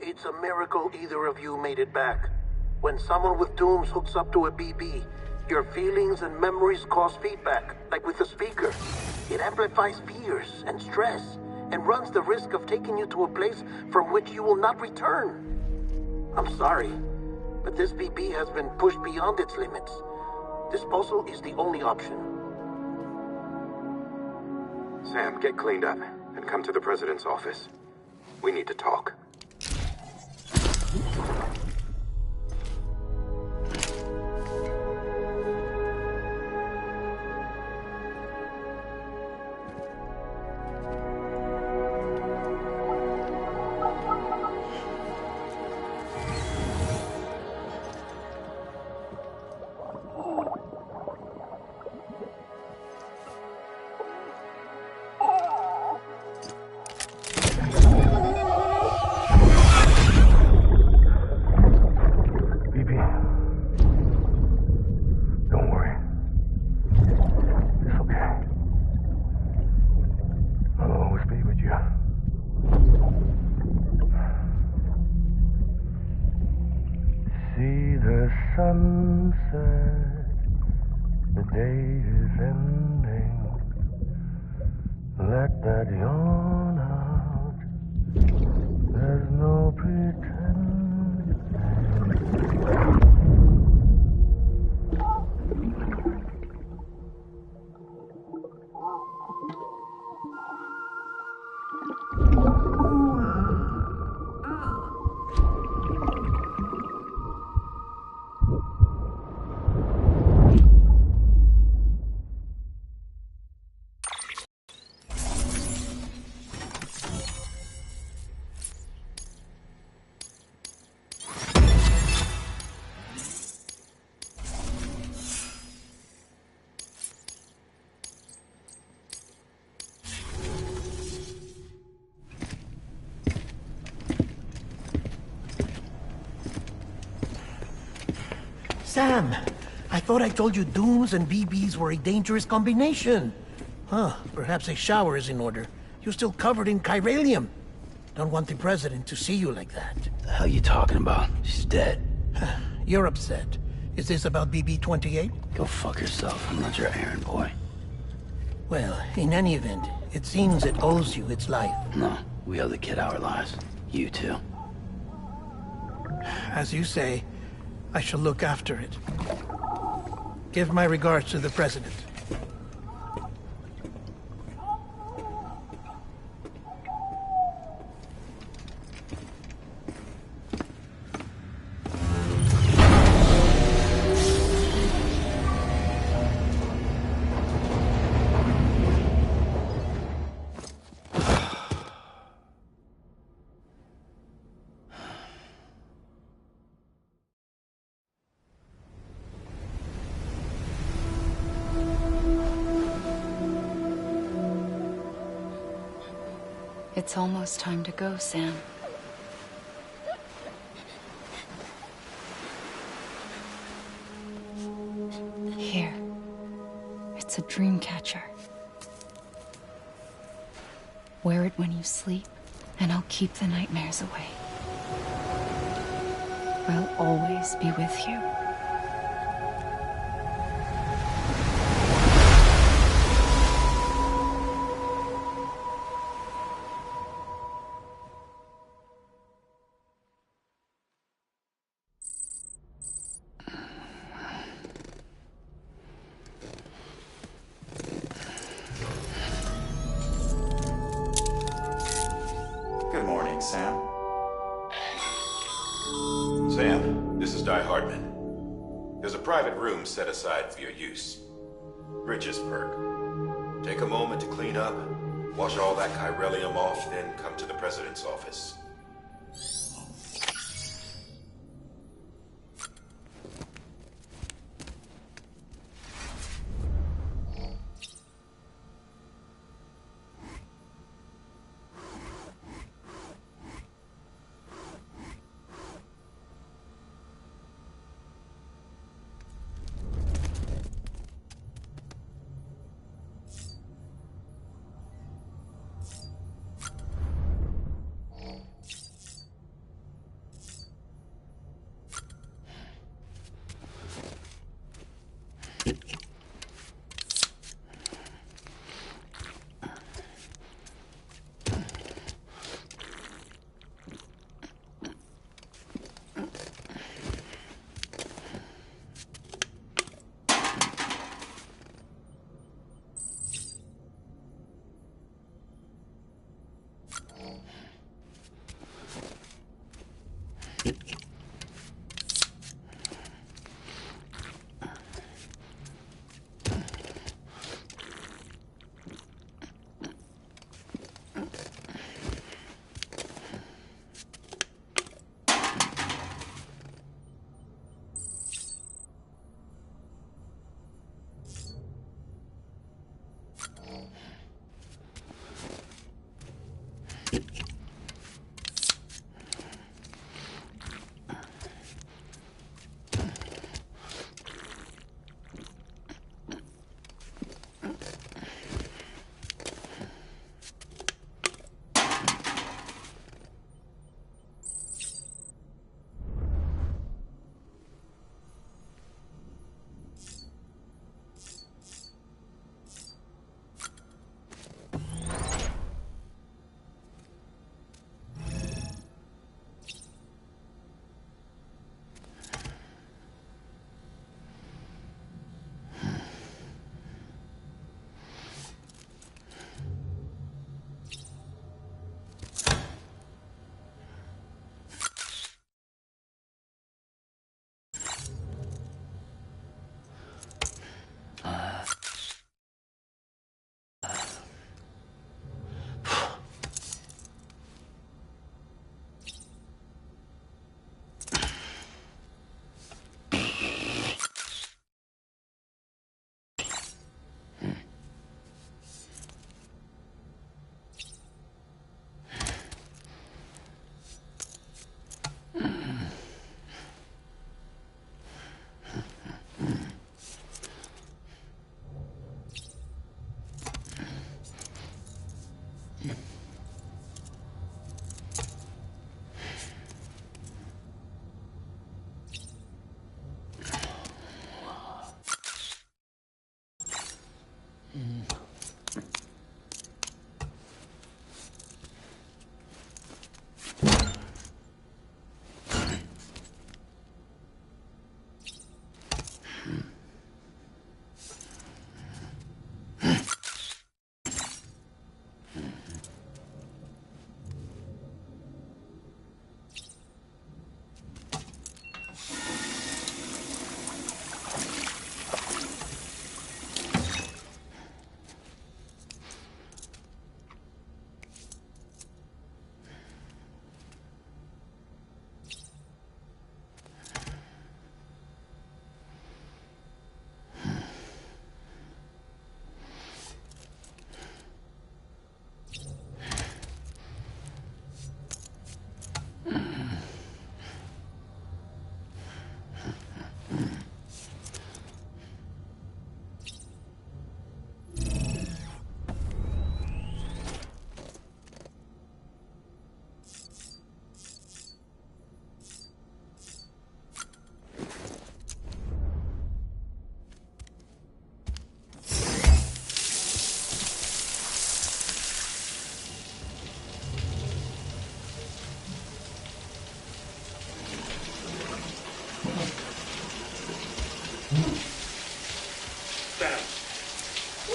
It's a miracle either of you made it back. When someone with dooms hooks up to a BB, your feelings and memories cause feedback, like with the speaker. It amplifies fears and stress, and runs the risk of taking you to a place from which you will not return. I'm sorry, but this BB has been pushed beyond its limits. Disposal is the only option. Sam, get cleaned up and come to the president's office. We need to talk. Sunset, the day is ending. Let that yawn out. There's no pretending. Sam, I thought I told you dooms and BBs were a dangerous combination. Huh, perhaps a shower is in order. You're still covered in chiralium. Don't want the president to see you like that. The hell you talking about? She's dead. You're upset. Is this about BB-28? Go fuck yourself. I'm not your errand boy. Well, in any event, it seems it owes you its life. No, we owe the kid our lives. You too. As you say, I shall look after it. Give my regards to the president. It's almost time to go, Sam. Here. It's a dream catcher. Wear it when you sleep, and I'll keep the nightmares away. I'll always be with you. Good morning, Sam. Sam, this is Di Hartman. There's a private room set aside for your use. Bridges perk. Take a moment to clean up, wash all that chiralium off, then come to the president's office.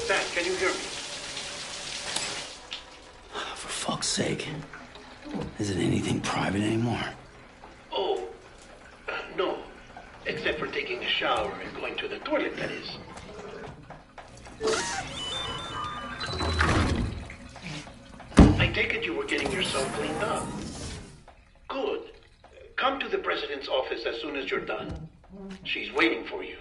Sam, can you hear me? For fuck's sake. Isn't anything private anymore? Oh, no. Except for taking a shower and going to the toilet, that is. I take it you were getting yourself cleaned up. Good. Come to the president's office as soon as you're done. She's waiting for you.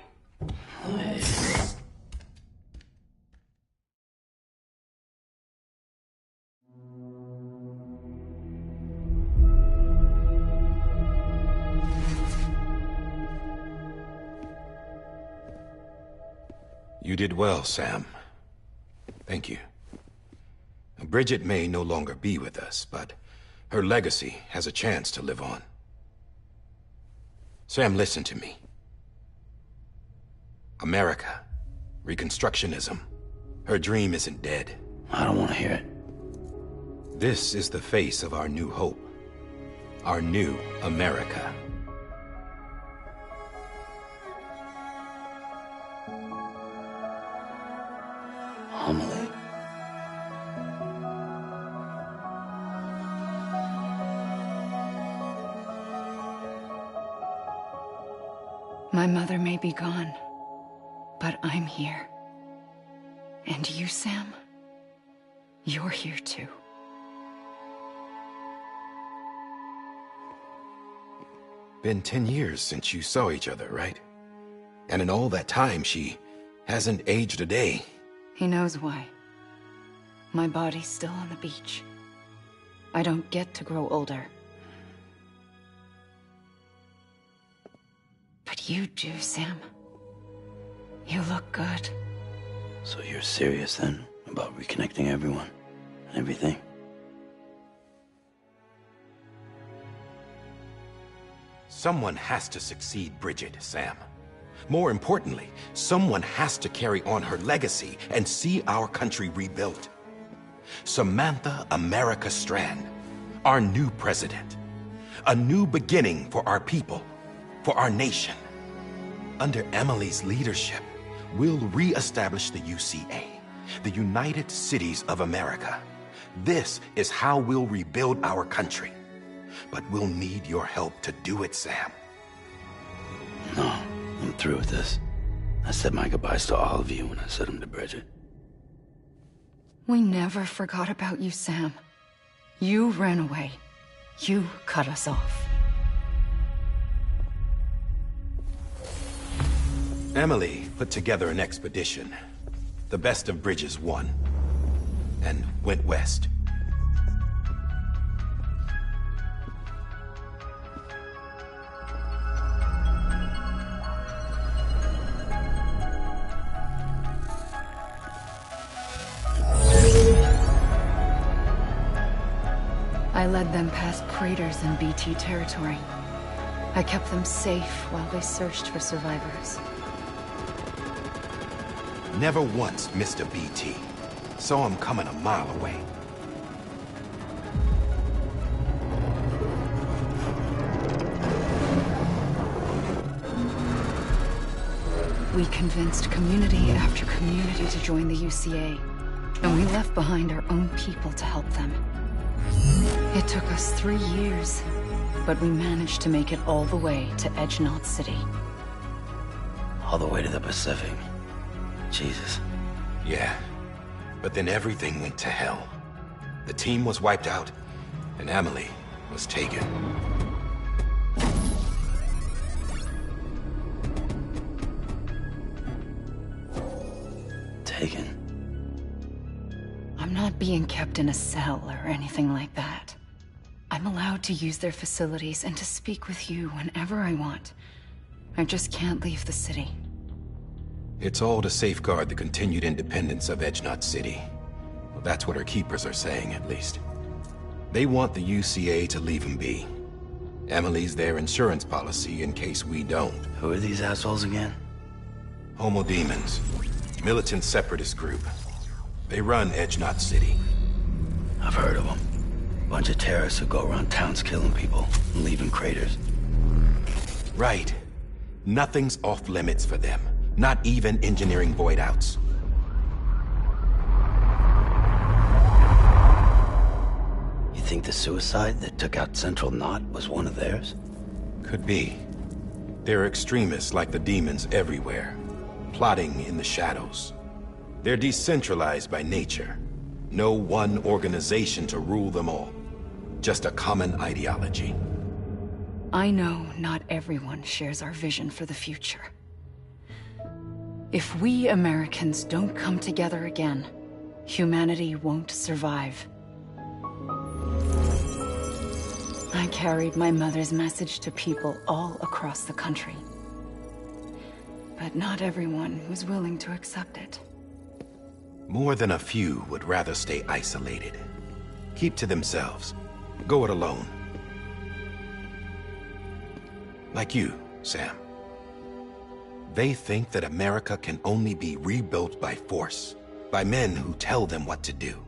You did well, Sam. Thank you. Bridget may no longer be with us, but her legacy has a chance to live on. Sam, listen to me. America, Reconstructionism, her dream isn't dead. I don't want to hear it. This is the face of our new hope. Our new America. Amelie. My mother may be gone, but I'm here. And you, Sam, you're here too. Been 10 years since you saw each other, right? And in all that time, she hasn't aged a day. He knows why. My body's still on the beach. I don't get to grow older. But you do, Sam. You look good. So you're serious then about reconnecting everyone and everything? Someone has to succeed Bridget, Sam. More importantly, someone has to carry on her legacy and see our country rebuilt. Samantha America Strand, our new president. A new beginning for our people, for our nation. Under Emily's leadership, we'll re-establish the UCA, the United Cities of America. This is how we'll rebuild our country. But we'll need your help to do it, Sam. No, I'm through with this. I said my goodbyes to all of you when I said them to Bridget. We never forgot about you, Sam. You ran away. You cut us off. Emily put together an expedition. The best of Bridges won. And went west. I led them past craters in BT territory. I kept them safe while they searched for survivors. Never once missed a BT. Saw him coming a mile away. We convinced community after community to join the UCA, and we left behind our own people to help them. It took us 3 years, but we managed to make it all the way to Edge Knot City. All the way to the Pacific. Jesus. Yeah, but then everything went to hell. The team was wiped out, and Emily was taken. Taken? I'm not being kept in a cell or anything like that. I'm allowed to use their facilities and to speak with you whenever I want. I just can't leave the city. It's all to safeguard the continued independence of Edge Knot City. Well, that's what our keepers are saying, at least. They want the UCA to leave him be. Emily's their insurance policy in case we don't. Who are these assholes again? Homo Demons. Militant separatist group. They run Edge Knot City. I've heard of them. Bunch of terrorists who go around towns killing people and leaving craters. Right. Nothing's off limits for them. Not even engineering void outs. You think the suicide that took out Central Knot was one of theirs? Could be. There are extremists like the demons everywhere, plotting in the shadows. They're decentralized by nature. No one organization to rule them all. Just a common ideology. I know not everyone shares our vision for the future. If we Americans don't come together again, humanity won't survive. I carried my mother's message to people all across the country. But not everyone was willing to accept it. More than a few would rather stay isolated. Keep to themselves. Go it alone. Like you, Sam. They think that America can only be rebuilt by force, by men who tell them what to do,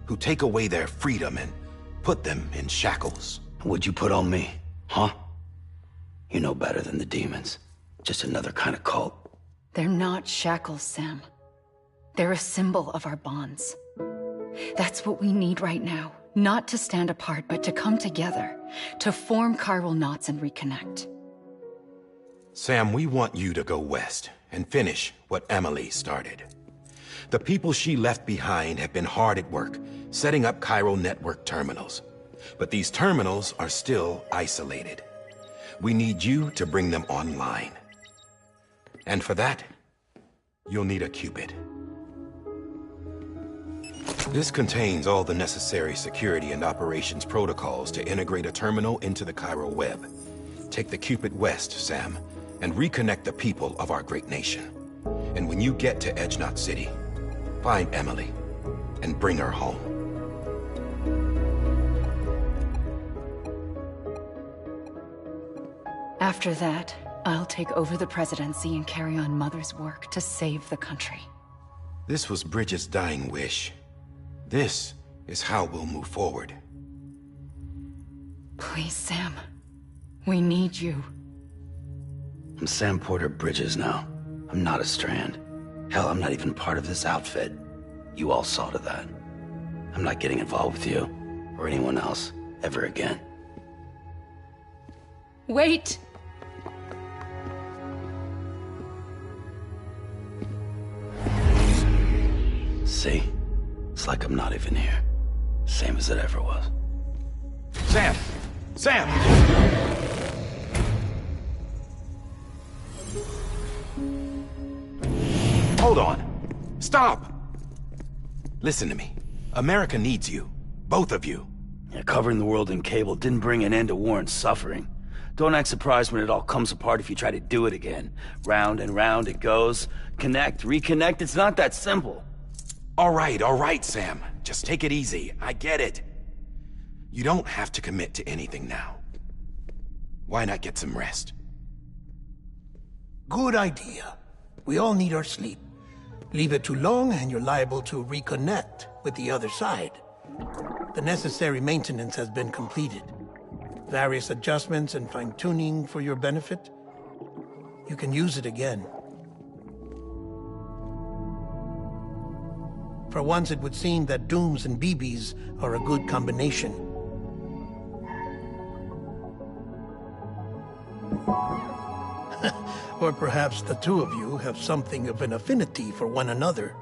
who take away their freedom and put them in shackles. What'd you put on me, huh? You know better than the demons. Just another kind of cult. They're not shackles, Sam. They're a symbol of our bonds. That's what we need right now. Not to stand apart, but to come together, to form chiral knots and reconnect. Sam, we want you to go west and finish what Emily started. The people she left behind have been hard at work, setting up chiral network terminals. But these terminals are still isolated. We need you to bring them online. And for that, you'll need a Cupid. This contains all the necessary security and operations protocols to integrate a terminal into the chiral web. Take the Cupid west, Sam, and reconnect the people of our great nation. And when you get to Edge Knot City, find Emily and bring her home. After that, I'll take over the presidency and carry on Mother's work to save the country. This was Bridget's dying wish. This is how we'll move forward. Please, Sam. We need you. I'm Sam Porter Bridges now. I'm not a Strand. Hell, I'm not even part of this outfit. You all saw to that. I'm not getting involved with you, or anyone else, ever again. Wait! See? It's like I'm not even here. Same as it ever was. Sam! Sam! Hold on. Stop! Listen to me. America needs you. Both of you. Yeah, covering the world in cable didn't bring an end to war and suffering. Don't act surprised when it all comes apart if you try to do it again. Round and round it goes. Connect, reconnect, it's not that simple. All right, Sam. Just take it easy. I get it. You don't have to commit to anything now. Why not get some rest? Good idea. We all need our sleep. Leave it too long and you're liable to reconnect with the other side. The necessary maintenance has been completed. Various adjustments and fine-tuning for your benefit. You can use it again. For once, it would seem that Dooms and BBs are a good combination. Or perhaps the two of you have something of an affinity for one another.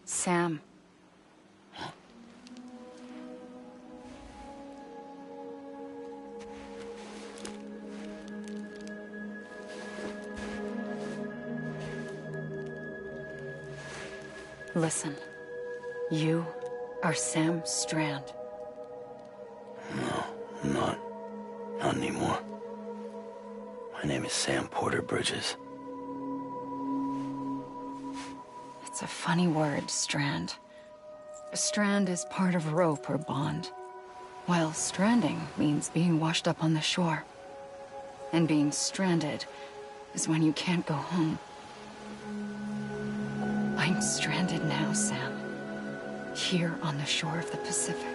Sam. Listen, you are Sam Strand. No, I'm not. Not anymore. My name is Sam Porter Bridges. It's a funny word, strand. A strand is part of rope or bond, while stranding means being washed up on the shore. And being stranded is when you can't go home. I'm stranded now, Sam. Here on the shore of the Pacific.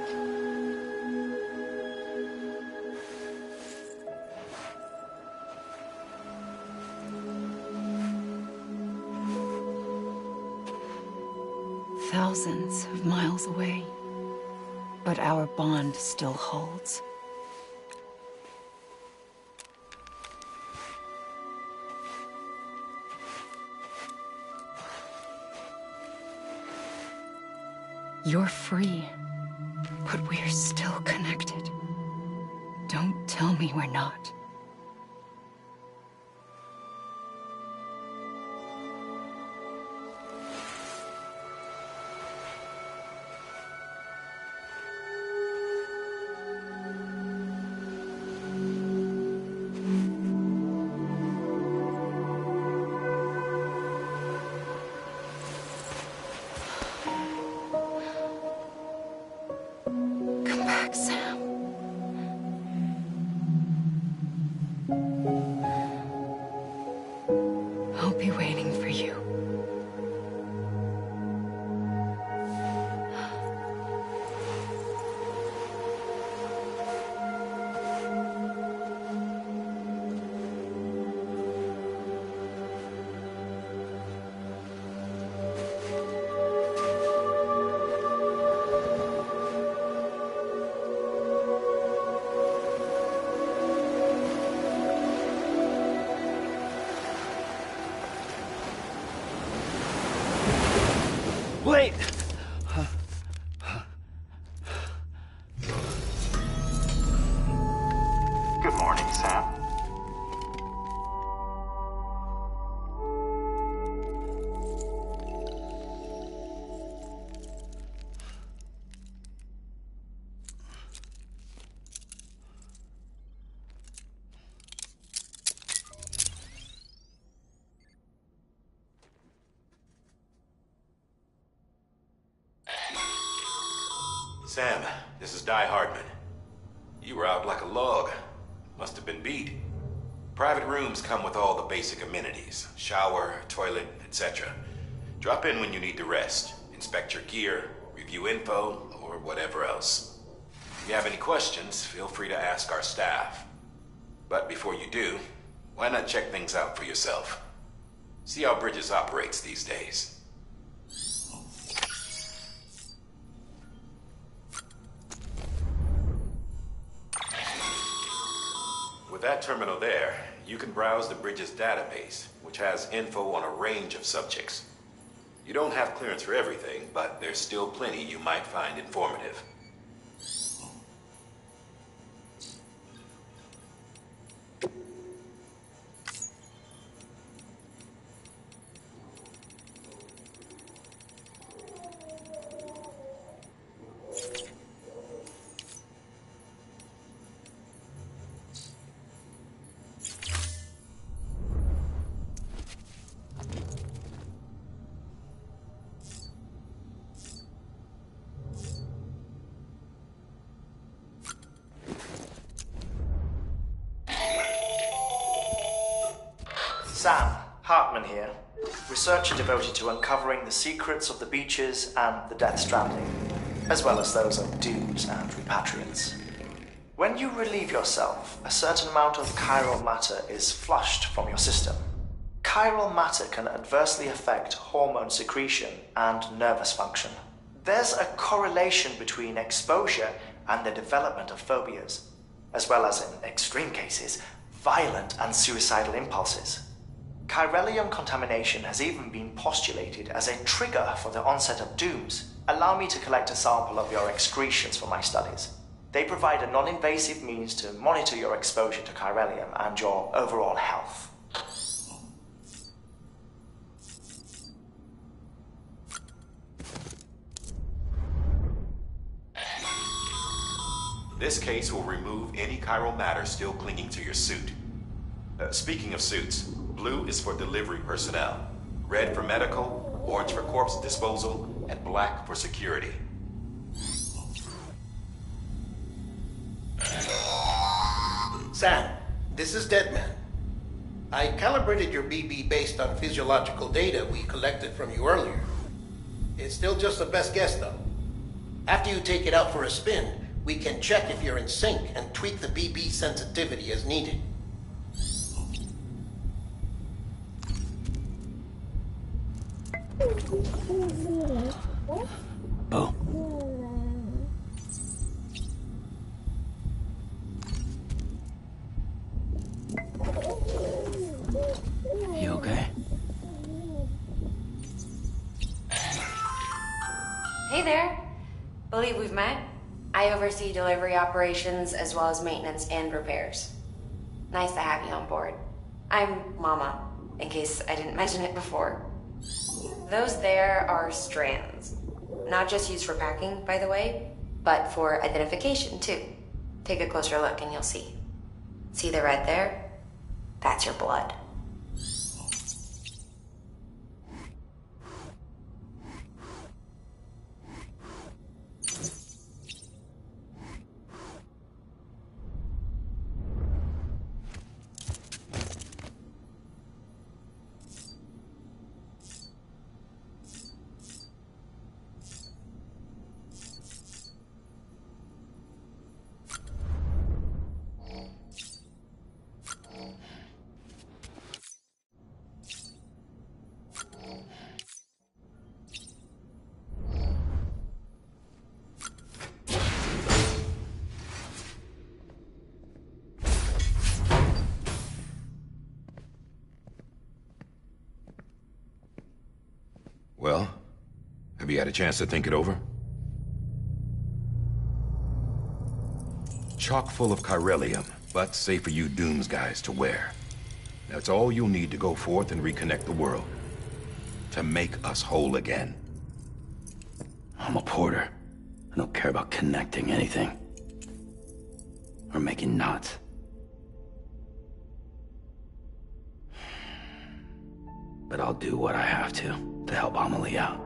Thousands of miles away, but our bond still holds. You're free, but we're still connected. Don't tell me we're not. Sam. I'll be waiting for you. Wait! Good morning, Sam. Sam, this is Di Hardman. You were out like a log. Must have been beat. Private rooms come with all the basic amenities. Shower, toilet, etc. Drop in when you need to rest. Inspect your gear, review info, or whatever else. If you have any questions, feel free to ask our staff. But before you do, why not check things out for yourself? See how Bridges operates these days. With that terminal there, you can browse the Bridges database, which has info on a range of subjects. You don't have clearance for everything, but there's still plenty you might find informative. Sam, Hartman here, researcher devoted to uncovering the secrets of the beaches and the Deathstranding, as well as those of dooms and repatriants. When you relieve yourself, a certain amount of chiral matter is flushed from your system. Chiral matter can adversely affect hormone secretion and nervous function. There's a correlation between exposure and the development of phobias, as well as, in extreme cases, violent and suicidal impulses. Chiralium contamination has even been postulated as a trigger for the onset of dooms. Allow me to collect a sample of your excretions for my studies. They provide a non-invasive means to monitor your exposure to chiralium and your overall health. This case will remove any chiral matter still clinging to your suit. Speaking of suits, blue is for delivery personnel, red for medical, orange for corpse disposal, and black for security. Sam, this is Deadman. I calibrated your BB based on physiological data we collected from you earlier. It's still just the best guess, though. After you take it out for a spin, we can check if you're in sync and tweak the BB sensitivity as needed. Bo. You okay? Hey there. Believe we've met. I oversee delivery operations as well as maintenance and repairs. Nice to have you on board. I'm Mama, in case I didn't mention it before. Those there are strands. Not just used for packing, by the way, but for identification, too. Take a closer look and you'll see. See the red there? That's your blood. Well, have you had a chance to think it over? Chock full of chiralium, but safe for you Dooms guys to wear. That's all you'll need to go forth and reconnect the world. To make us whole again. I'm a porter. I don't care about connecting anything. Or making knots. But I'll do what I have to help Amelie out.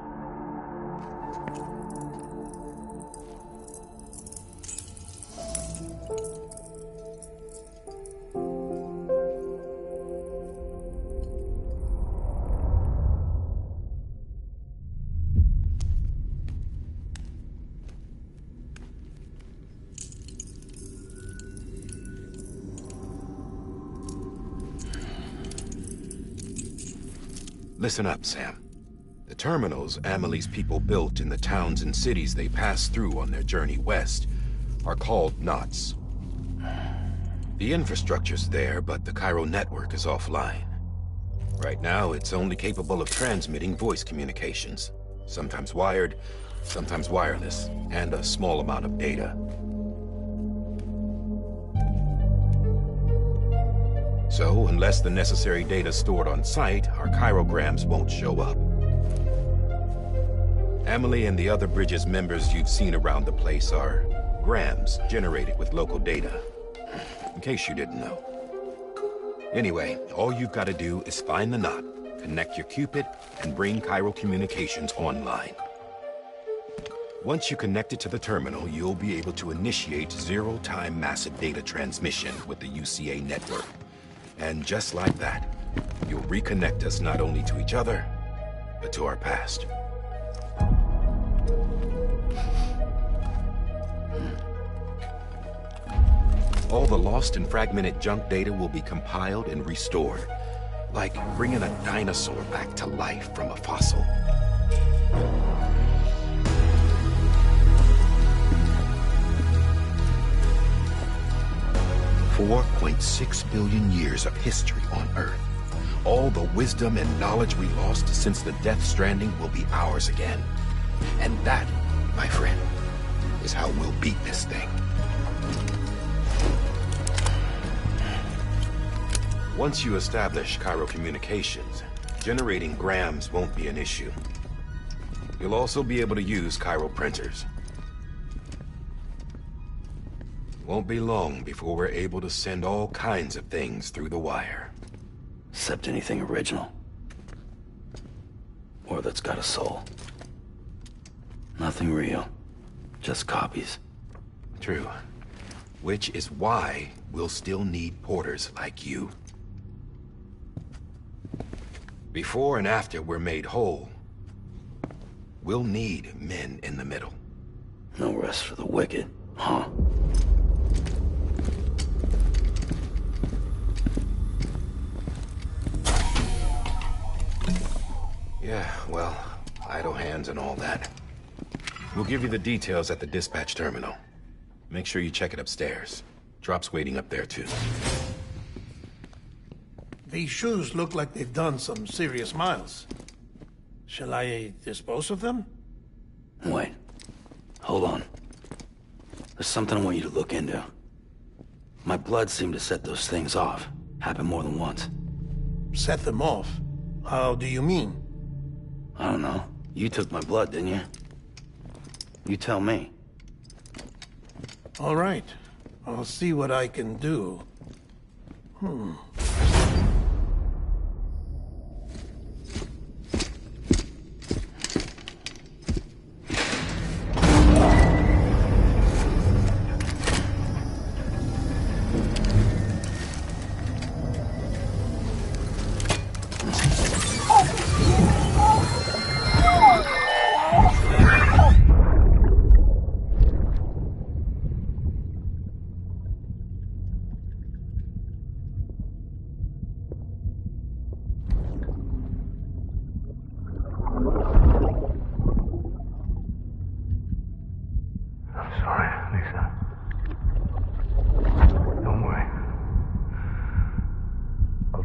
Listen up, Sam. The terminals Amelie's people built in the towns and cities they passed through on their journey west are called knots. The infrastructure's there, but the Cairo network is offline. Right now, it's only capable of transmitting voice communications. Sometimes wired, sometimes wireless, and a small amount of data. So, unless the necessary data is stored on site, our chirograms won't show up. Emily and the other Bridges members you've seen around the place are grams generated with local data. In case you didn't know. Anyway, all you've got to do is find the knot, connect your Cupid, and bring chiral communications online. Once you connect it to the terminal, you'll be able to initiate zero-time massive data transmission with the UCA network. And just like that, you'll reconnect us not only to each other, but to our past. All the lost and fragmented junk data will be compiled and restored, like bringing a dinosaur back to life from a fossil. $4.6 billion years of history on Earth. All the wisdom and knowledge we lost since the Death Stranding will be ours again. And that, my friend, is how we'll beat this thing. Once you establish chiral communications, generating grams won't be an issue. You'll also be able to use chiral printers. Won't be long before we're able to send all kinds of things through the wire. Except anything original. Or that's got a soul. Nothing real. Just copies. True. Which is why we'll still need porters like you. Before and after we're made whole, we'll need men in the middle. No rest for the wicked, huh? Yeah, well, idle hands and all that. We'll give you the details at the dispatch terminal. Make sure you check it upstairs. Drop's waiting up there, too. These shoes look like they've done some serious miles. Shall I dispose of them? Wait. Hold on. There's something I want you to look into. My blood seemed to set those things off. Happened more than once. Set them off? How do you mean? I don't know. You took my blood, didn't you? You tell me. All right. I'll see what I can do.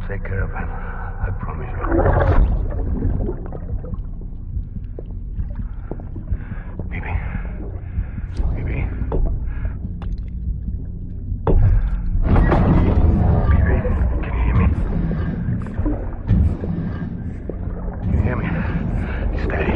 Take care of him. I promise you. Baby. Baby. Baby, can you hear me? Can you hear me? Steady.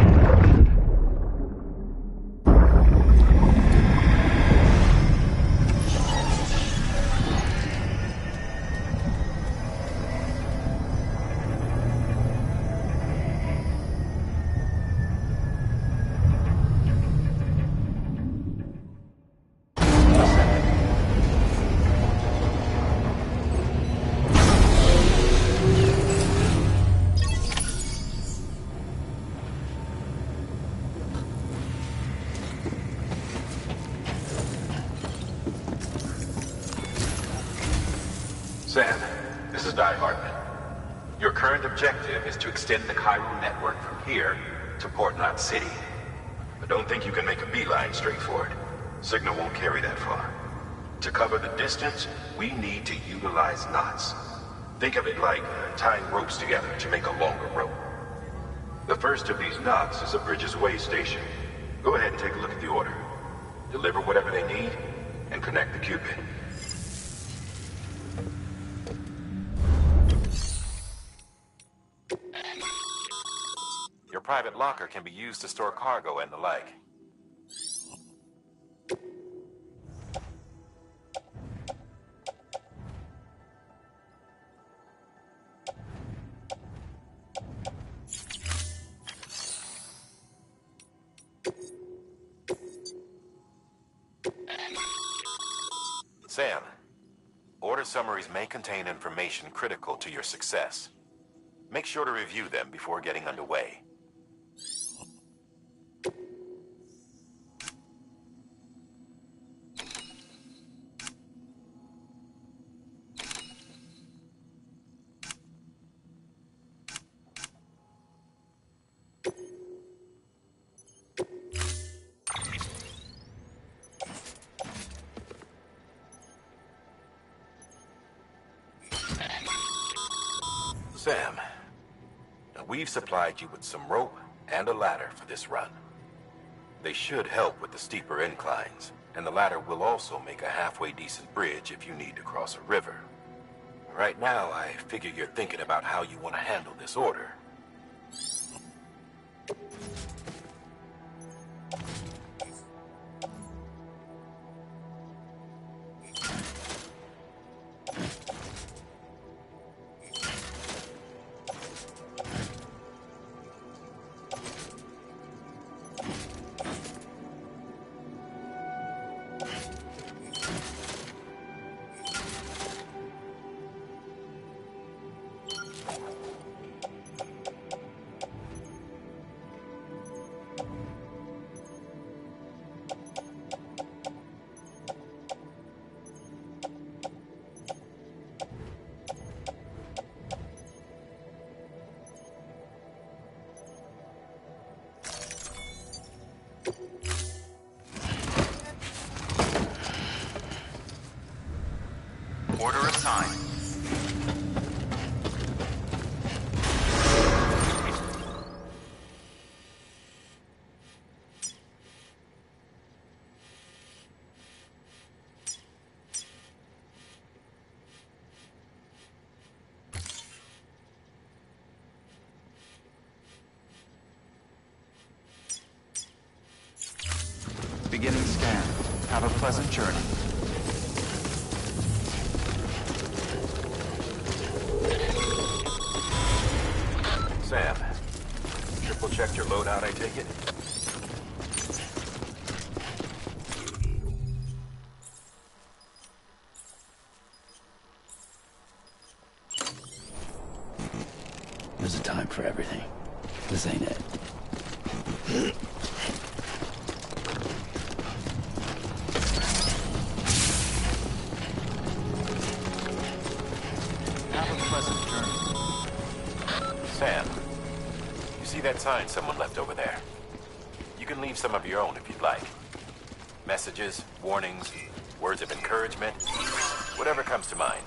Sam, this is Di Hartman. Your current objective is to extend the chiral network from here to Port Knot City. But don't think you can make a beeline straight for it. Signal won't carry that far. To cover the distance, we need to utilize knots. Think of it like tying ropes together to make a longer rope. The first of these knots is a Bridges Way station. Go ahead and take a look at the order. Deliver whatever they need, and connect the Cupid. Your private locker can be used to store cargo and the like. Sam, order summaries may contain information critical to your success. Make sure to review them before getting underway. Sam, we've supplied you with some rope and a ladder for this run. They should help with the steeper inclines, and the ladder will also make a halfway decent bridge if you need to cross a river. Right now, I figure you're thinking about how you want to handle this order. Order assigned. Beginning scan. Have a pleasant journey. Sam, triple-checked your loadout, I take it? There's a time for everything. This ain't it. Have a pleasant journey. Sam, you see that sign someone left over there? You can leave some of your own if you'd like. Messages, warnings, words of encouragement, whatever comes to mind.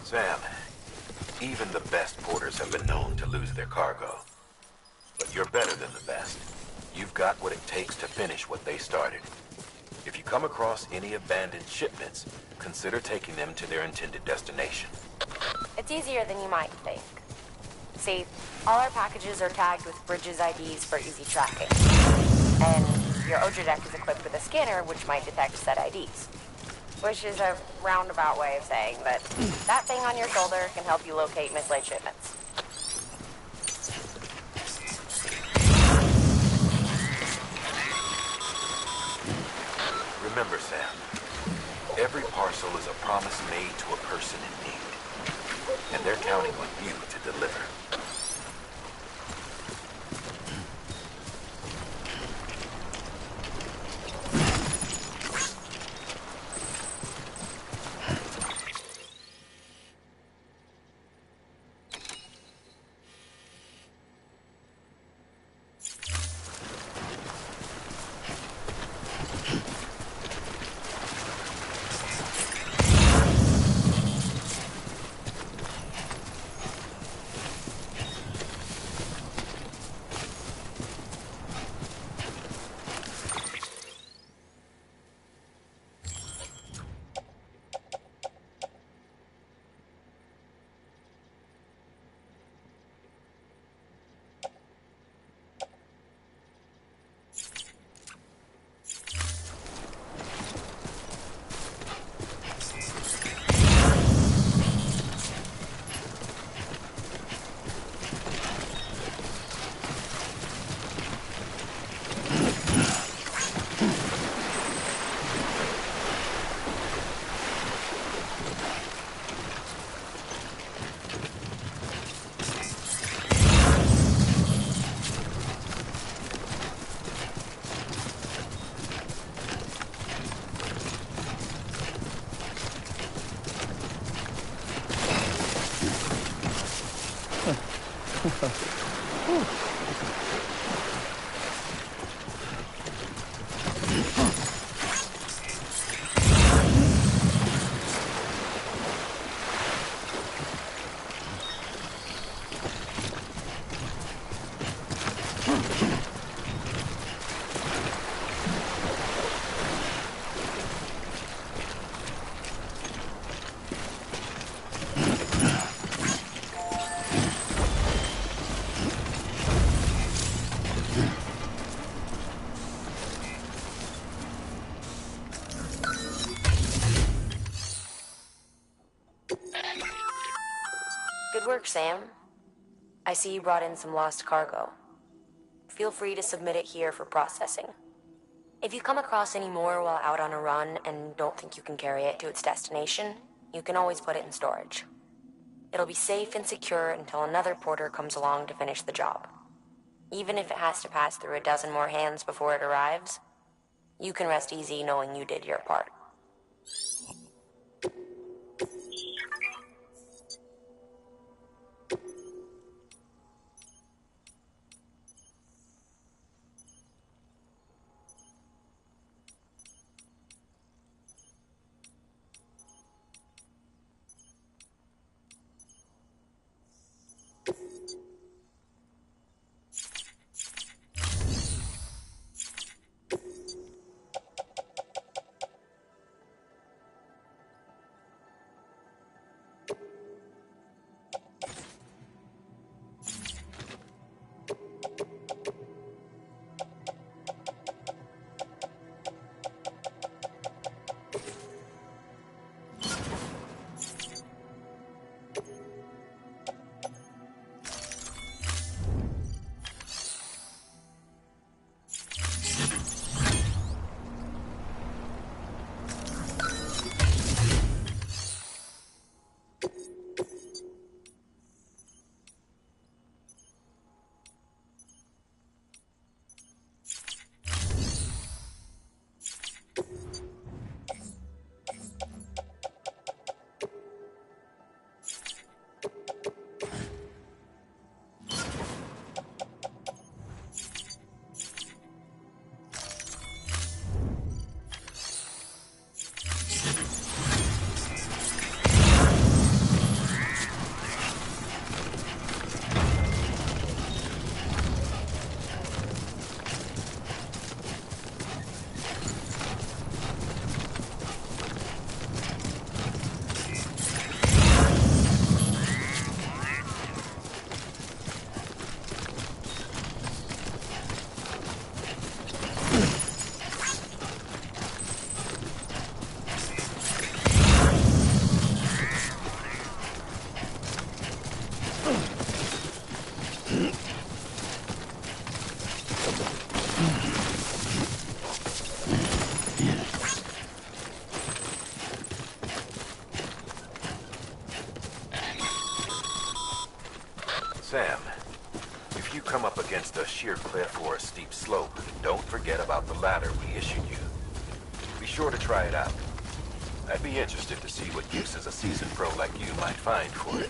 Sam, even the best porters have been known to lose their cargo. But you're better than the best. You've got what it takes to finish what they started. If you come across any abandoned shipments, consider taking them to their intended destination. It's easier than you might think. See, all our packages are tagged with Bridges IDs for easy tracking. And your Oja deck is equipped with a scanner which might detect said IDs. Which is a roundabout way of saying that that thing on your shoulder can help you locate mislaid shipments. Remember, Sam, every parcel is a promise made to a person in need. And they're counting on you to deliver. Good work, Sam. I see you brought in some lost cargo. Feel free to submit it here for processing. If you come across any more while out on a run and don't think you can carry it to its destination, you can always put it in storage. It'll be safe and secure until another porter comes along to finish the job. Even if it has to pass through a dozen more hands before it arrives, you can rest easy knowing you did your part. Sam, if you come up against a sheer cliff or a steep slope, don't forget about the ladder we issued you. Be sure to try it out. I'd be interested to see what uses a seasoned pro like you might find for it.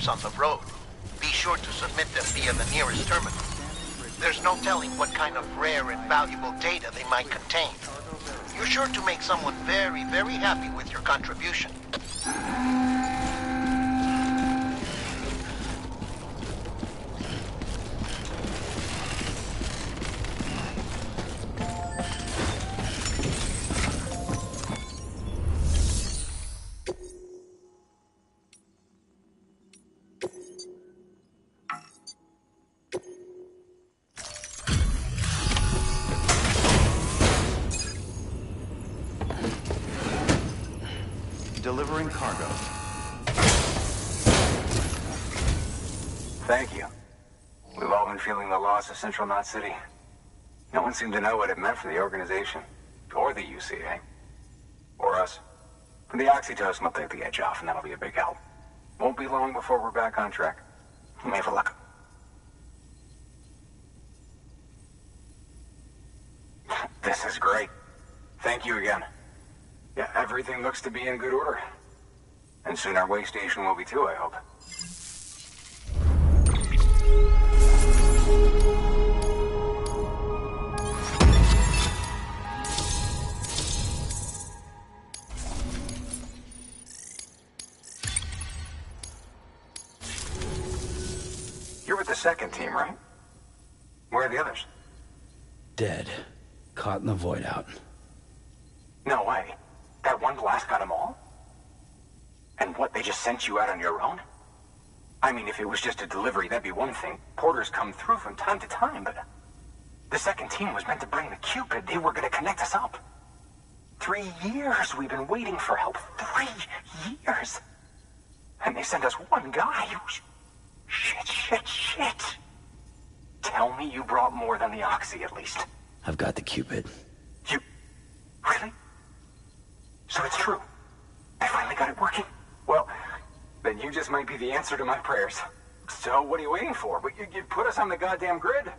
On the road, be sure to submit them via the nearest terminal. There's no telling what kind of rare and valuable data they might contain. You're sure to make someone very, very happy with your contribution. Delivering cargo. Thank you. We've all been feeling the loss of Central Knot City. No one seemed to know what it meant for the organization, or the UCA, or us. For the oxytocin will take the edge off, and that'll be a big help. Won't be long before we're back on track. You may have a look. This is great. Thank you again. Yeah, everything looks to be in good order. And soon our way station will be too, I hope. You're with the second team, right? Where are the others? Dead. Caught in the void out. No way. That one blast got them all? And what, they just sent you out on your own? I mean, if it was just a delivery, that'd be one thing. Porters come through from time to time, but... The second team was meant to bring the Cupid. They were gonna connect us up. 3 years we've been waiting for help. 3 years! And they sent us one guy. Shit. Tell me you brought more than the Oxy, at least. I've got the Cupid. You... Really? So it's true. I finally got it working. Well, then you just might be the answer to my prayers. So what are you waiting for? But you put us on the goddamn grid.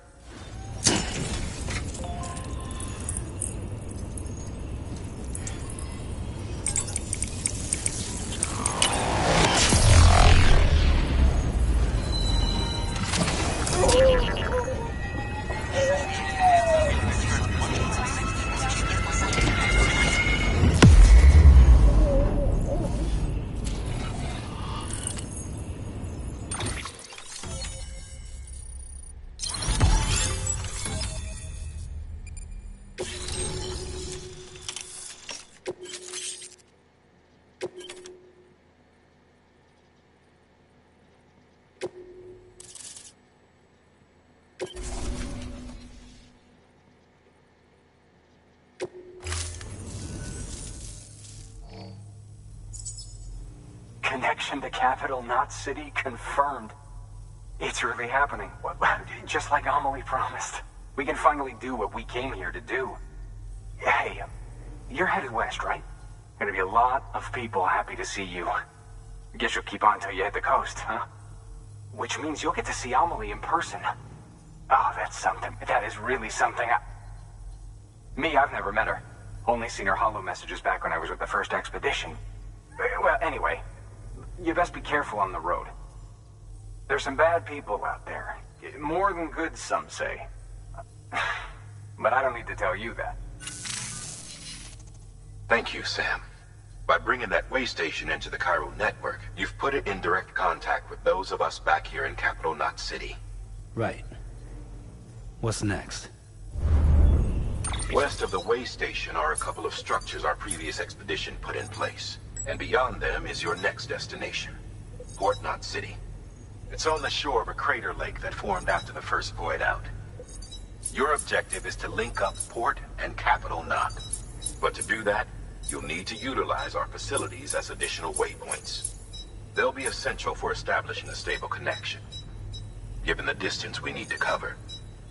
connection to Capital, not City, confirmed. It's really happening. Just like Amelie promised. We can finally do what we came here to do. Hey, you're headed west, right? Gonna be a lot of people happy to see you. Guess you'll keep on till you hit the coast, huh? Which means you'll get to see Amelie in person. Oh, that's something. That is really something. Me, I've never met her. Only seen her holo messages back when I was with the first expedition. Well, anyway, you best be careful on the road. There's some bad people out there. More than good, some say. But I don't need to tell you that. Thank you, Sam. By bringing that way station into the Cairo network, you've put it in direct contact with those of us back here in Capital Knot City. Right. What's next? West of the way station are a couple of structures our previous expedition put in place. And beyond them is your next destination, Port Knot City. It's on the shore of a crater lake that formed after the first void out. Your objective is to link up Port and Capital Knot. But to do that, you'll need to utilize our facilities as additional waypoints. They'll be essential for establishing a stable connection. Given the distance we need to cover,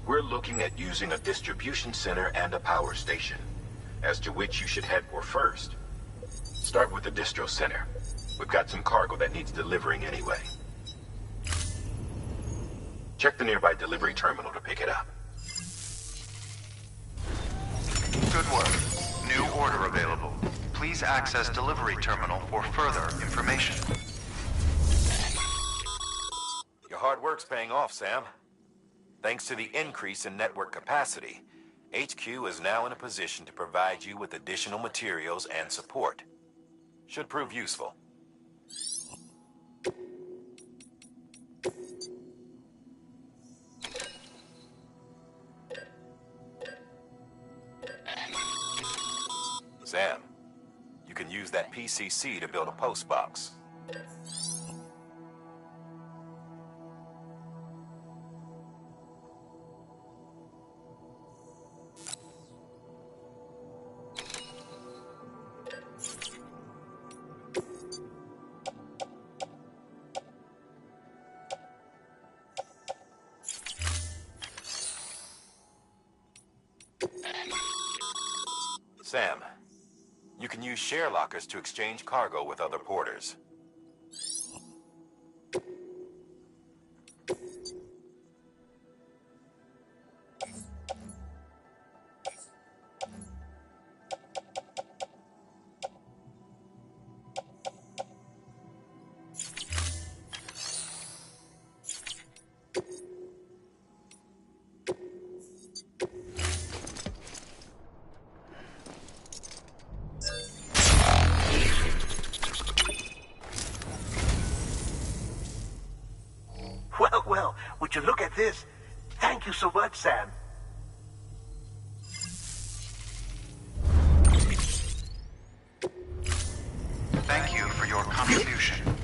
we're looking at using a distribution center and a power station, as to which you should head for first. Start with the distro center. We've got some cargo that needs delivering anyway. Check the nearby delivery terminal to pick it up. Good work. New order available. Please access delivery terminal for further information. Your hard work's paying off, Sam. Thanks to the increase in network capacity, HQ is now in a position to provide you with additional materials and support. Should prove useful. Sam, you can use that PCC to build a post box. Sam, you can use share lockers to exchange cargo with other porters. Well, would you look at this? Thank you so much, Sam. Thank you for your contribution.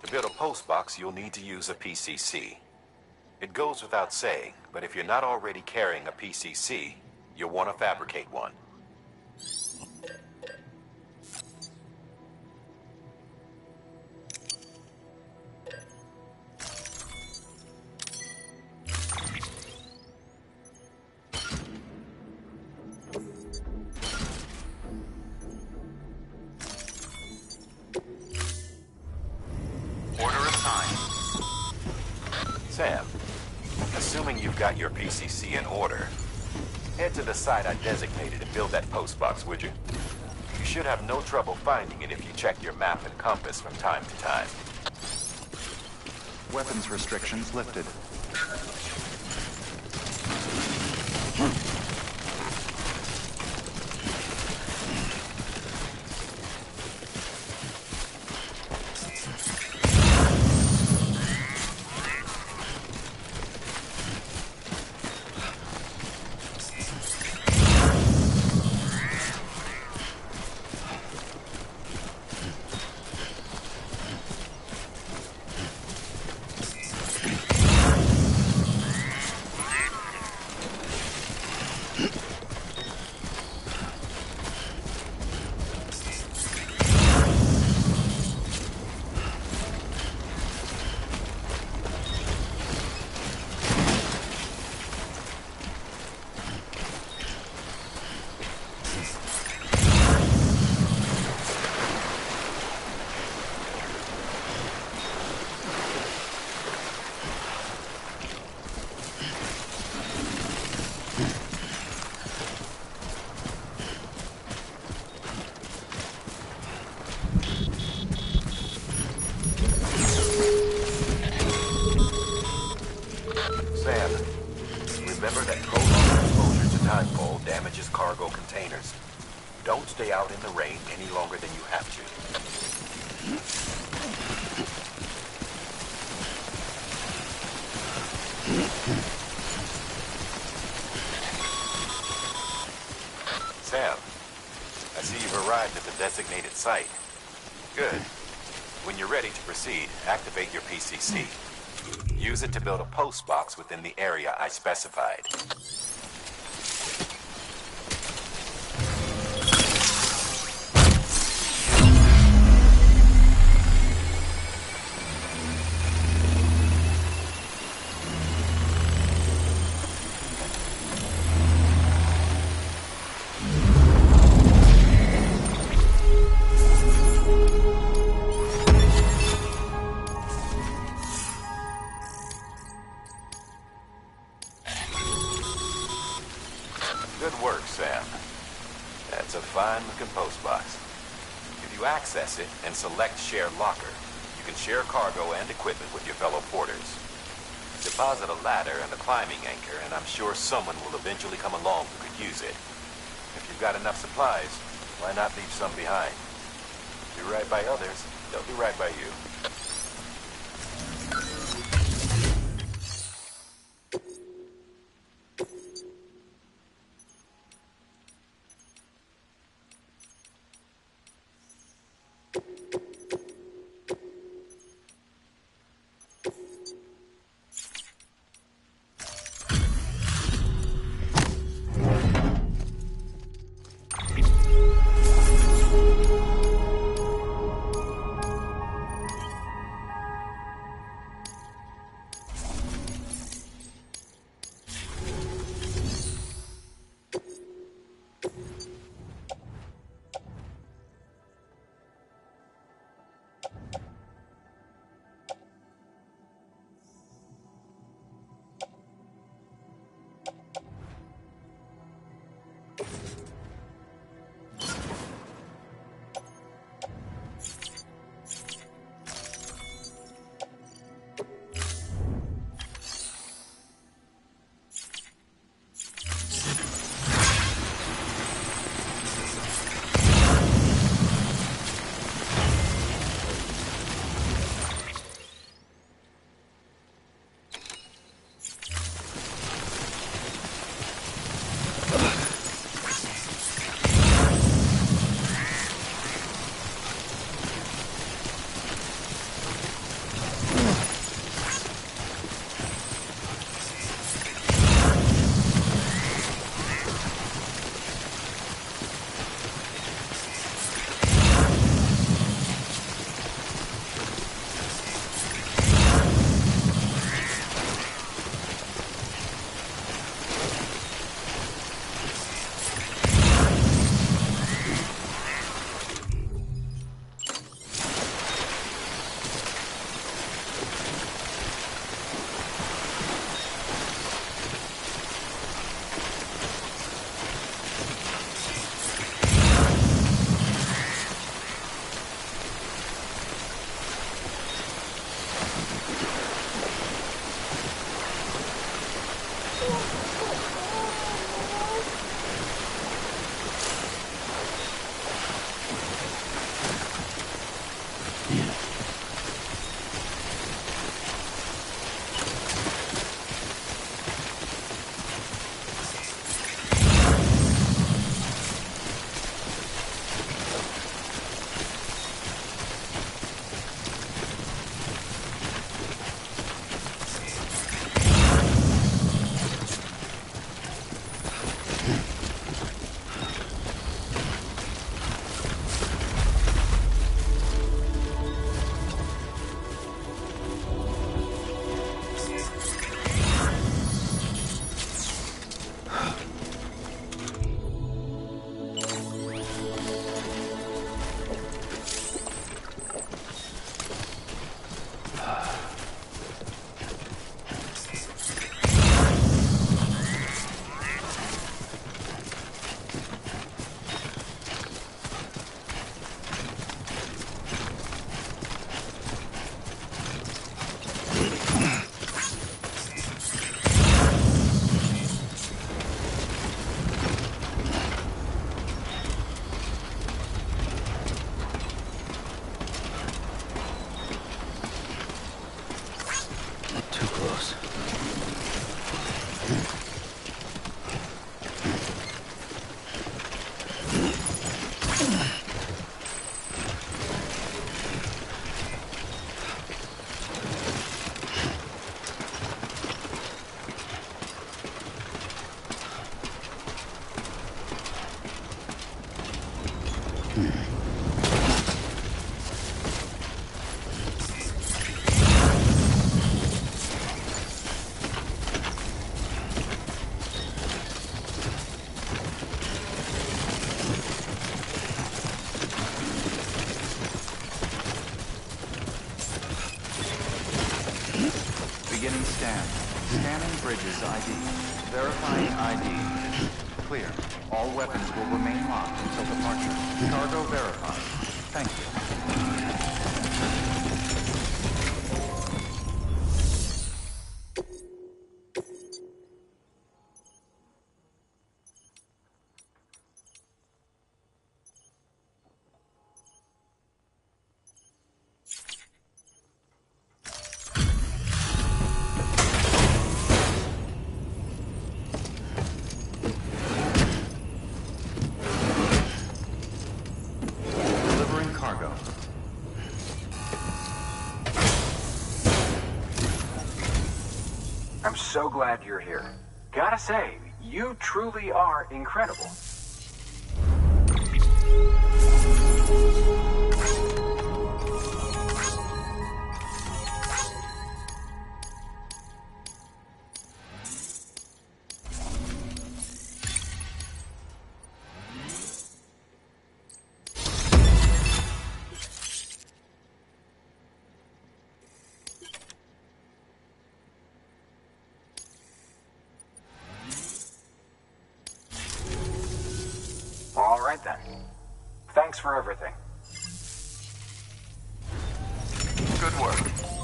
To build a post box, you'll need to use a PCC. It goes without saying, but if you're not already carrying a PCC, you'll want to fabricate one. Order assigned. Sam, assuming you've got your PCC in order, head to the site I designated and build that post box, would you? You should have no trouble finding it if you check your map and compass from time to time. Weapons restrictions lifted. have to. Sam, I see you've arrived at the designated site. Good. When you're ready to proceed, activate your PCC. Use it to build a post box within the area I specified. Good work, Sam. That's a fine-looking post box. If you access it and select Share Locker, you can share cargo and equipment with your fellow porters. Deposit a ladder and a climbing anchor, and I'm sure someone will eventually come along who could use it. If you've got enough supplies, why not leave some behind? Do right by others, they'll do right by you. stand. Scanning Bridges ID. Verifying ID. Clear. All weapons will remain locked until departure. Cargo verified. Thank you. I'm so glad you're here. Gotta say, you truly are incredible. All right then. Thanks for everything. Good work.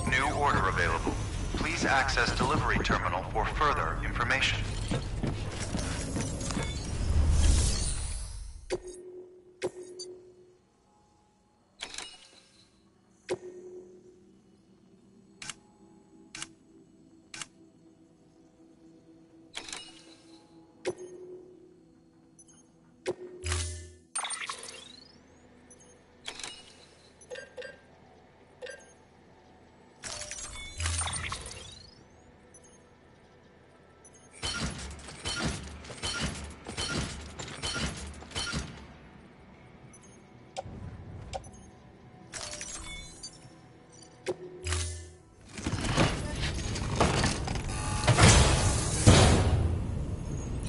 New order available. Please access delivery terminal for further information.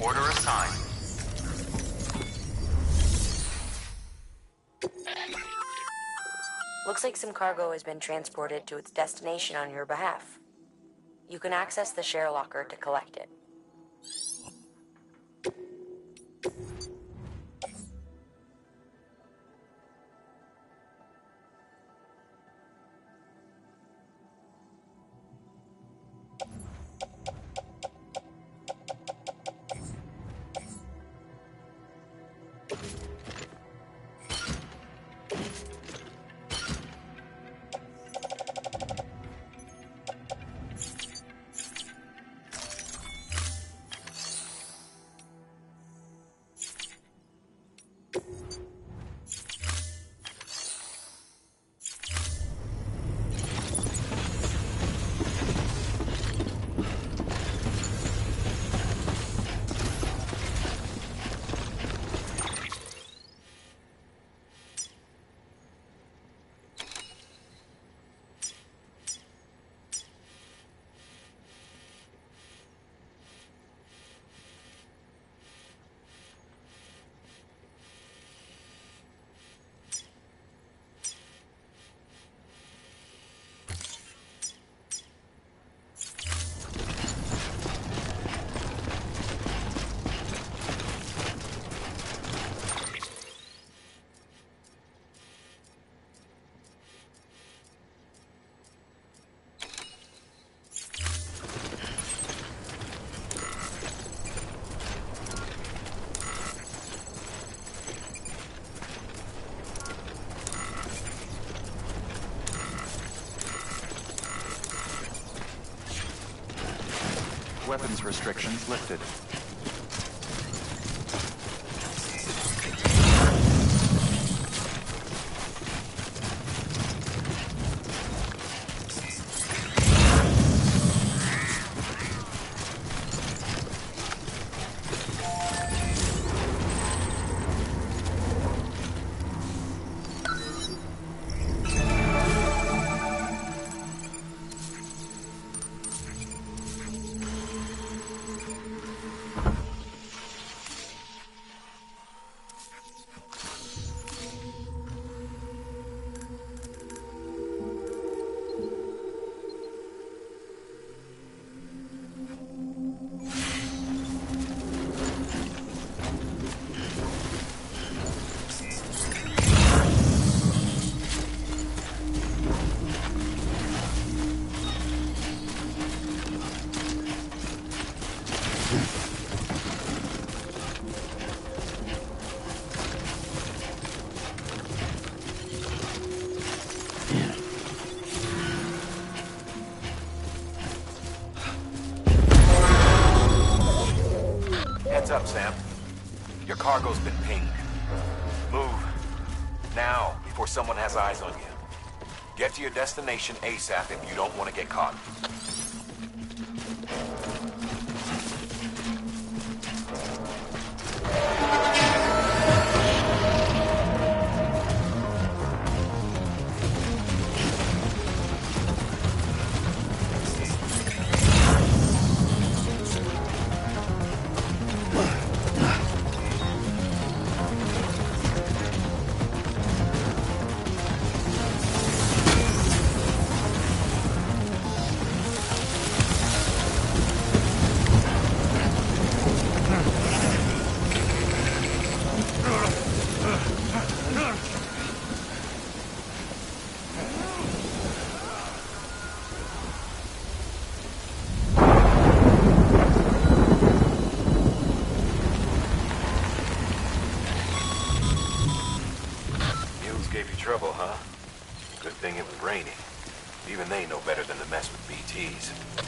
Order assigned. Looks like some cargo has been transported to its destination on your behalf. You can access the share locker to collect it. Weapons restrictions lifted. cargo's been pinged. Move. Now, before someone has eyes on you. Get to your destination ASAP if you don't want to get caught. Trouble, huh? Good thing it was raining. Even they know better than to mess with BTs.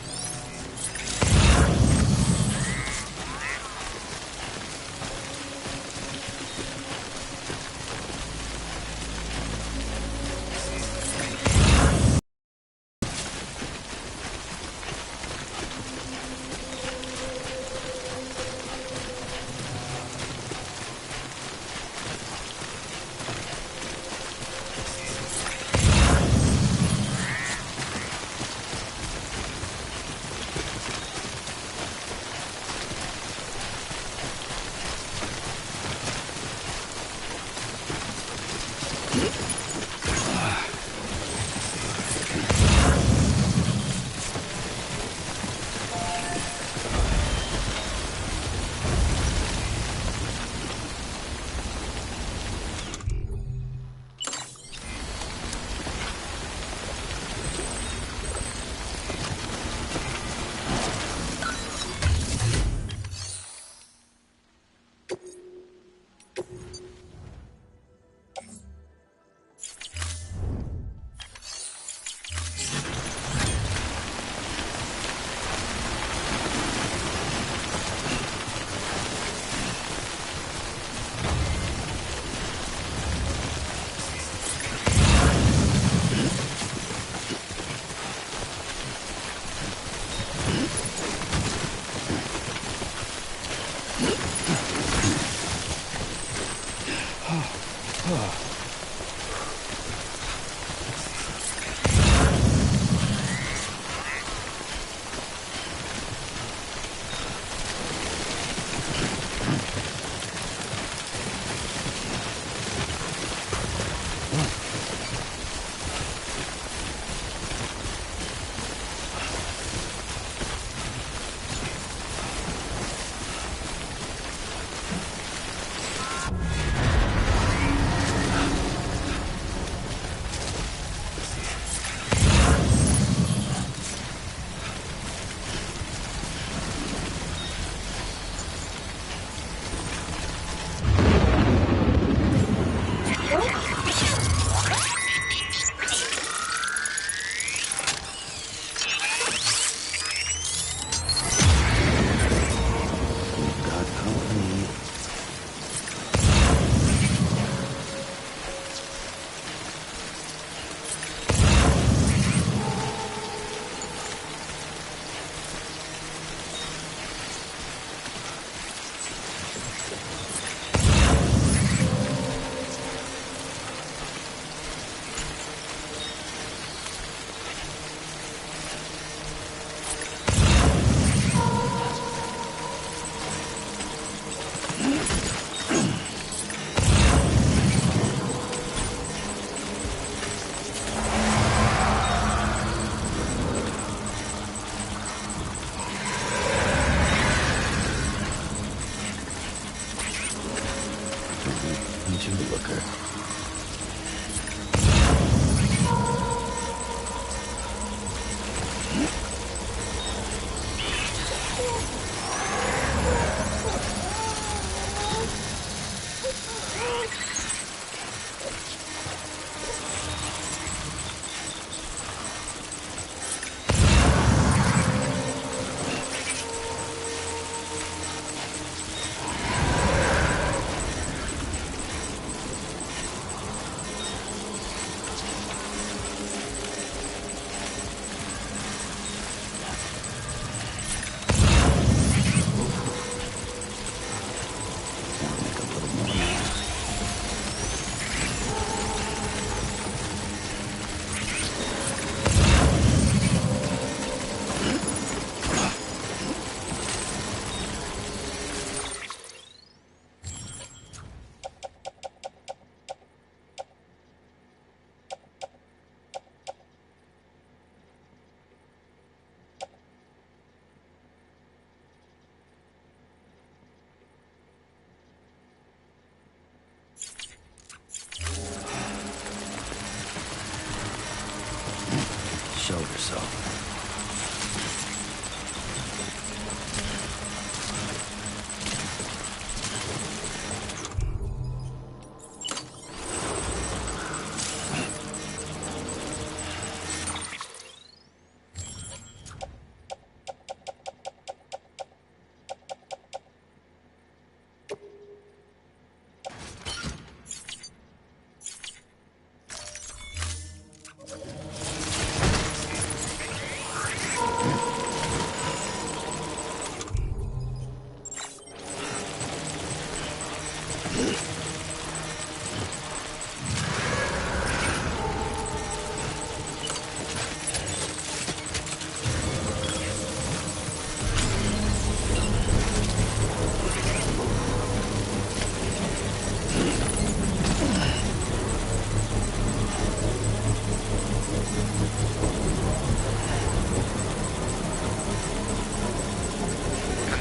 showed herself.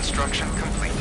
Construction complete.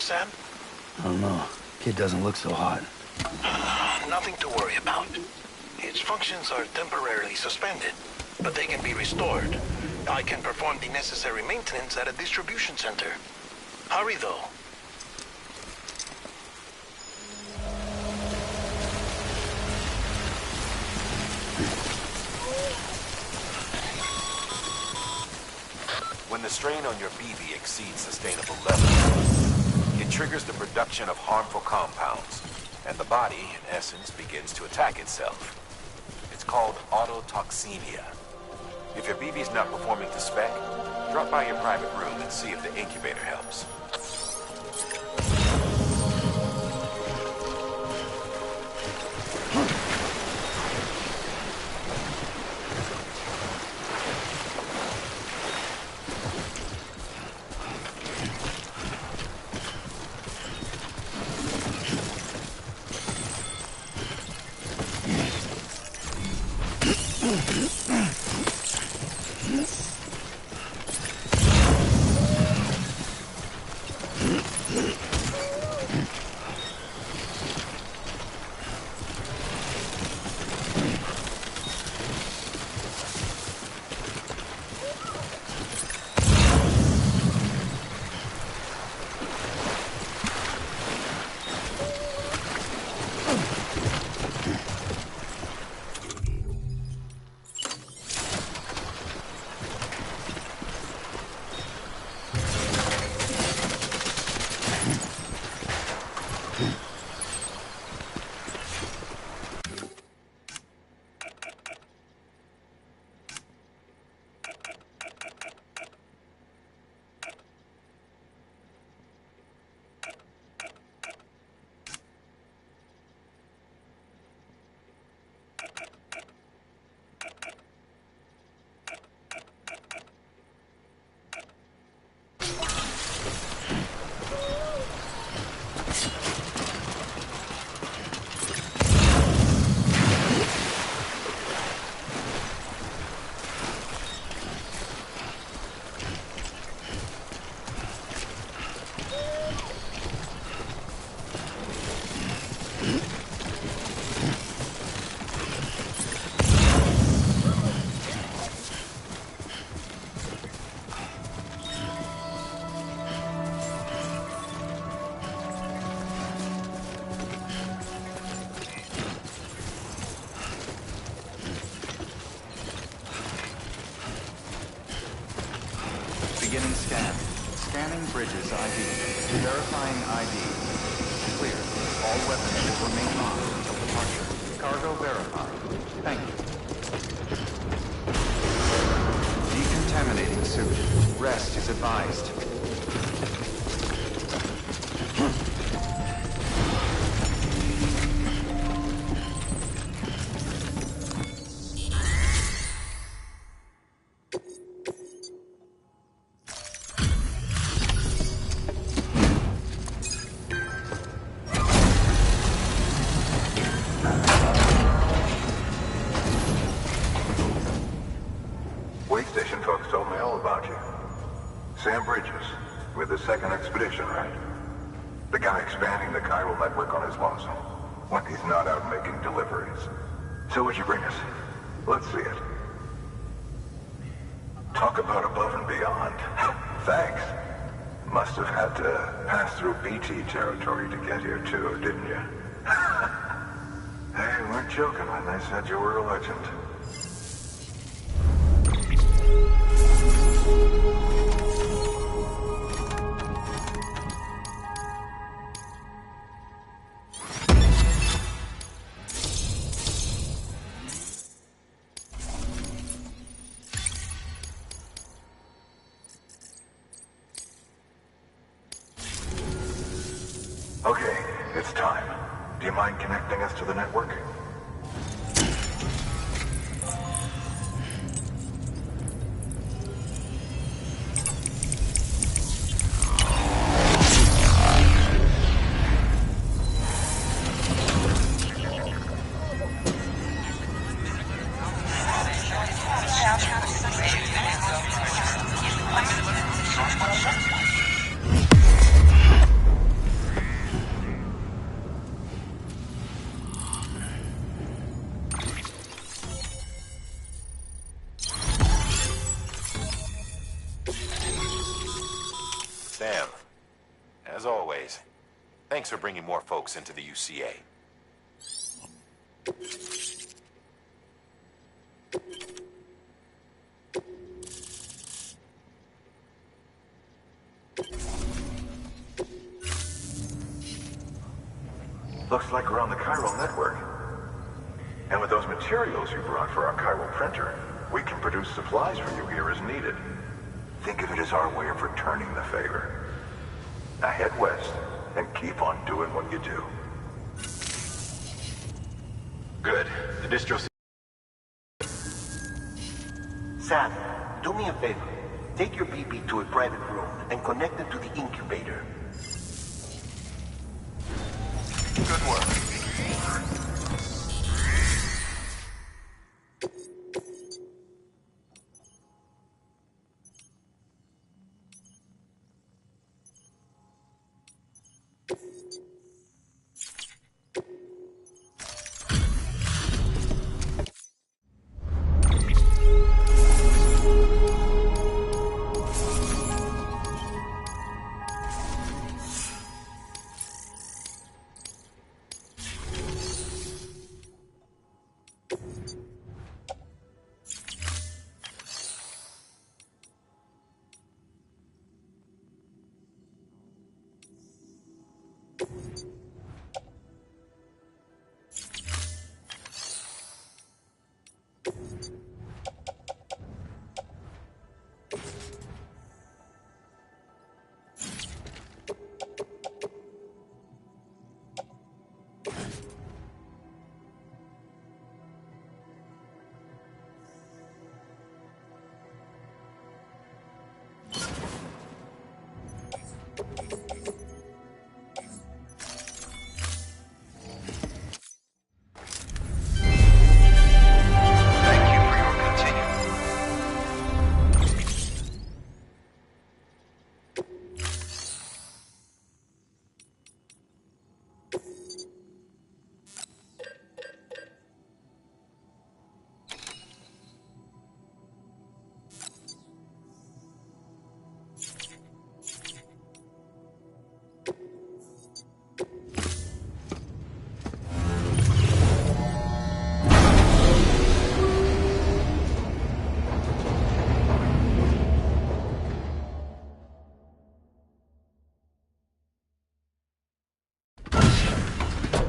Sam? I don't know. Kid doesn't look so hot. Nothing to worry about. Its functions are temporarily suspended, but they can be restored. I can perform the necessary maintenance at a distribution center. Hurry, though. When the strain on your BB exceeds sustainable levels, it triggers the production of harmful compounds, and the body, in essence, begins to attack itself. It's called autotoxemia. If your BB's not performing to spec, drop by your private room and see if the incubator helps. ID. Verifying ID. Clear. All weapons will remain locked until departure. Cargo verified. Thank you. Decontaminating suit. Rest is advised. Wait station folks told me all about you. Sam Bridges, with the second expedition, right? The guy expanding the chiral network on his lonesome, when he's not out making deliveries. So what'd you bring us? Let's see it. Talk about above and beyond. Thanks. Must have had to pass through BT territory to get here too, didn't you? They weren't joking when they said you were a legend. Okay, it's time. Do you mind connecting us to the network? Sam, as always, thanks for bringing more folks into the UCA. Looks like we're on the chiral network. And with those materials you brought for our chiral printer, we can produce supplies for you here as needed. Think of it as our way of returning the favor. Now head west and keep on doing what you do. Good. The distro... Sam, do me a favor. Take your BB to a private room and connect it to the incubator. Good work.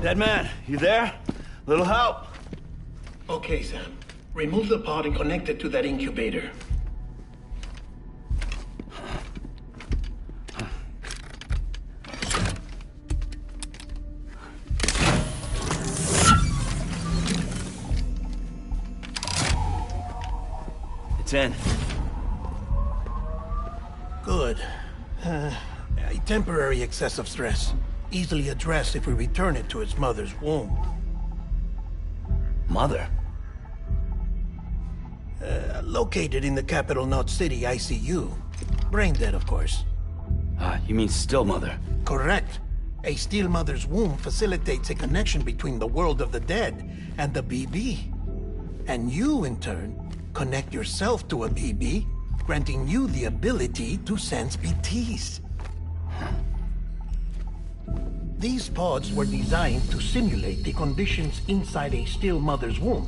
Dead man, you there? Little help? Okay, Sam. Remove the pod and connect it to that incubator. It's in. Good. A temporary excess of stress. Easily addressed if we return it to its mother's womb. Mother? Located in the capital Knot City ICU. Brain dead, of course. You mean still mother? Correct. A still mother's womb facilitates a connection between the world of the dead and the BB. And you, in turn, connect yourself to a BB, granting you the ability to sense BTs. These pods were designed to simulate the conditions inside a still mother's womb.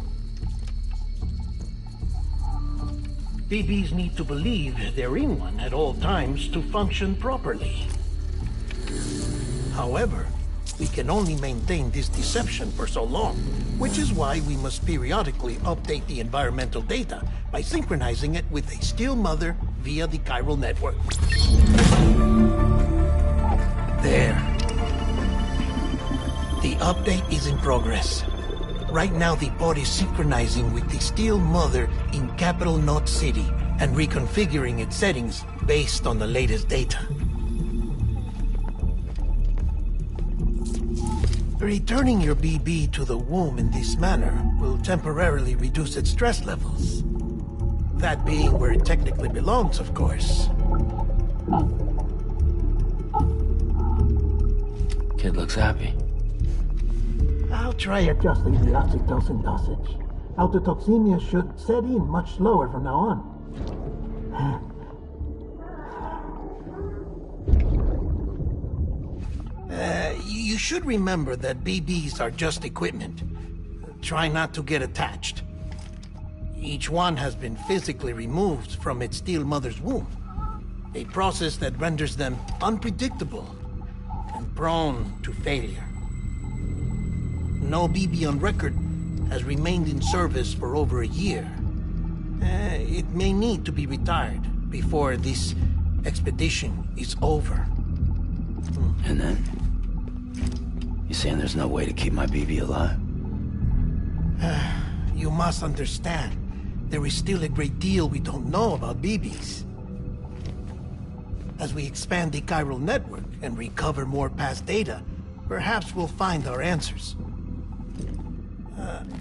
BBs need to believe they're in one at all times to function properly. However, we can only maintain this deception for so long, which is why we must periodically update the environmental data by synchronizing it with a still mother via the chiral network. There. The update is in progress. Right now, the pod is synchronizing with the still mother in capital Knot City and reconfiguring its settings based on the latest data. Returning your BB to the womb in this manner will temporarily reduce its stress levels. That being where it technically belongs, of course. Kid looks happy. I'll try adjusting the oxytocin dosage. Autotoxemia should set in much slower from now on. You should remember that BBs are just equipment. Try not to get attached. Each one has been physically removed from its still mother's womb. A process that renders them unpredictable and prone to failure. No BB on record has remained in service for over a year. It may need to be retired before this expedition is over. And then? You saying there's no way to keep my BB alive? You must understand, there is still a great deal we don't know about BBs. As we expand the chiral network and recover more past data, perhaps we'll find our answers.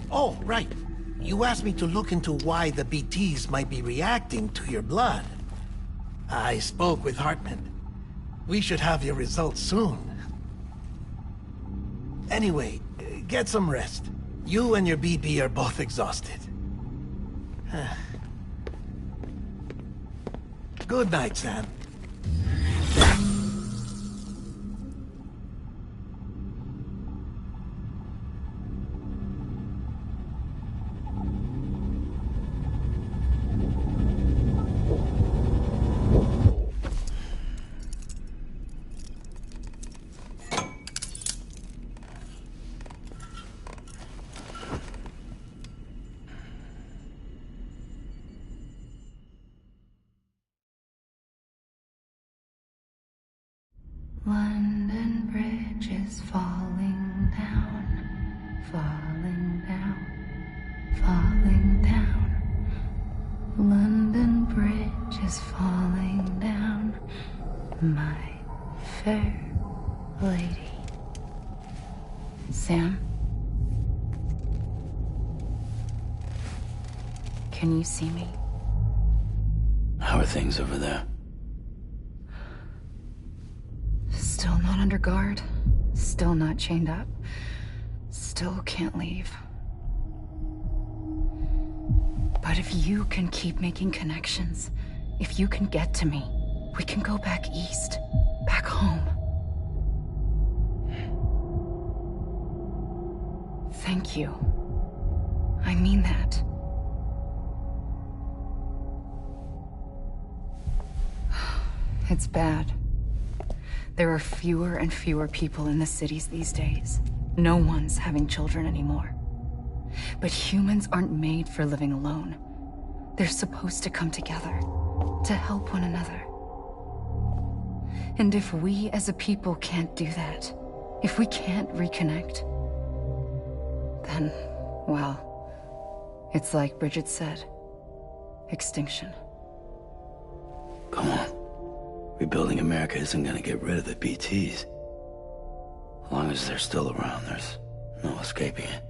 Oh, right. You asked me to look into why the BTs might be reacting to your blood. I spoke with Hartman. We should have your results soon. Anyway, get some rest. You and your BB are both exhausted. Good night, Sam. London Bridge is falling down, falling down, falling down. London Bridge is falling down, my fair lady. Sam? Can you see me? How are things over there? Still not under guard. Still not chained up. Still can't leave. But if you can keep making connections, if you can get to me, we can go back east. Back home. Thank you. I mean that. It's bad. There are fewer and fewer people in the cities these days. No one's having children anymore. But humans aren't made for living alone. They're supposed to come together, to help one another. And if we as a people can't do that, if we can't reconnect, then, well, it's like Bridget said, extinction. Come on. Rebuilding America isn't gonna get rid of the BTs. As long as they're still around, there's no escaping it.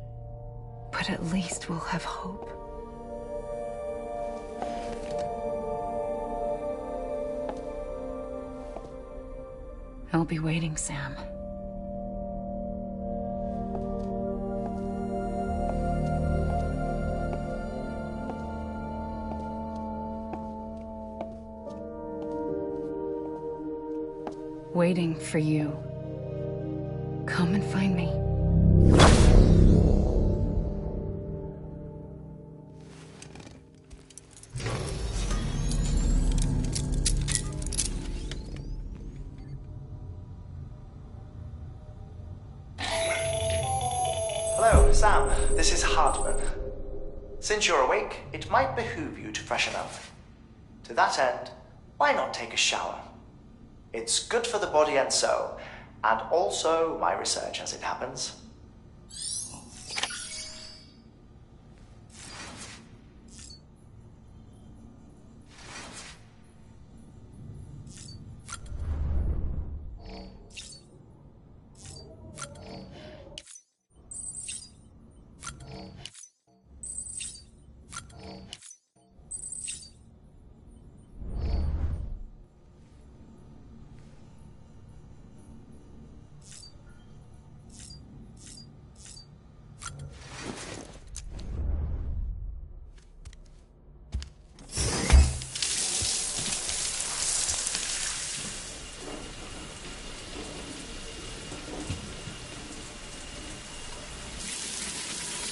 But at least we'll have hope. I'll be waiting, Sam. Waiting for you. Come and find me. Hello, Sam. This is Hartman. Since you're awake, it might behoove you to freshen up. To that end, why not take a shower? It's good for the body and soul, and also my research as it happens.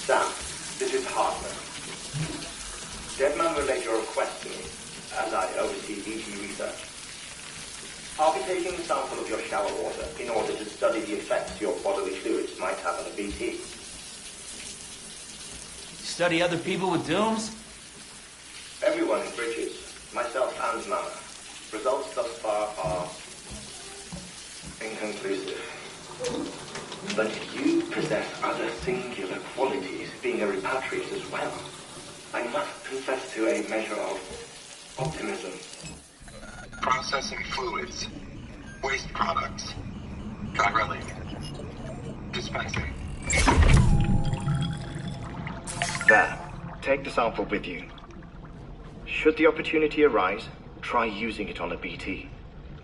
Sam, this is Hartman. Deadman relayed your request to me, as I oversee BT research. I'll be taking a sample of your shower water in order to study the effects your bodily fluids might have on a BT. Study other people with dooms? Everyone in Bridges, myself and Mama. Results thus far are inconclusive. But you possess other singular qualities, being a repatriate as well. I must confess to a measure of optimism. Processing fluids. Waste products. Drilling. Dispensing. There. Take the sample with you. Should the opportunity arise, try using it on a BT.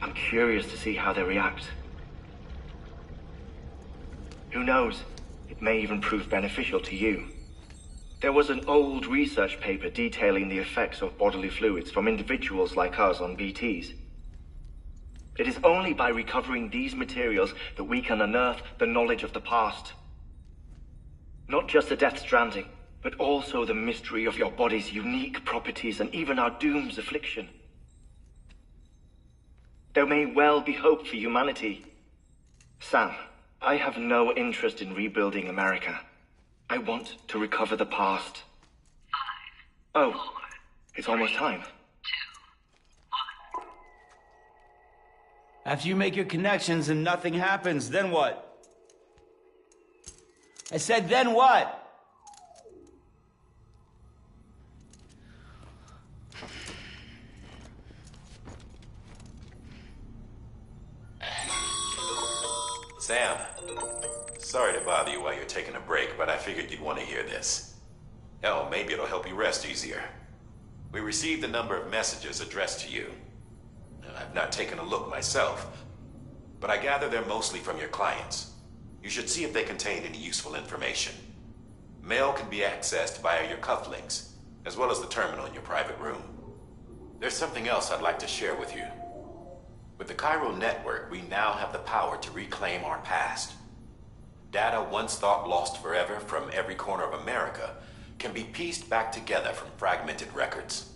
I'm curious to see how they react. Who knows? It may even prove beneficial to you. There was an old research paper detailing the effects of bodily fluids from individuals like us on BTs. It is only by recovering these materials that we can unearth the knowledge of the past. Not just the Death-Stranding, but also the mystery of your body's unique properties and even our doom's affliction. There may well be hope for humanity. Sam, I have no interest in rebuilding America. I want to recover the past. 5, 4, it's almost time. After you make your connections and nothing happens, then what? I said, then what? Sam, sorry to bother you while you're taking a break, but I figured you'd want to hear this. Hell, maybe it'll help you rest easier. We received a number of messages addressed to you. I've not taken a look myself, but I gather they're mostly from your clients. You should see if they contain any useful information. Mail can be accessed via your cufflinks, as well as the terminal in your private room. There's something else I'd like to share with you. With the Cairo network, we now have the power to reclaim our past. Data once thought lost forever from every corner of America can be pieced back together from fragmented records.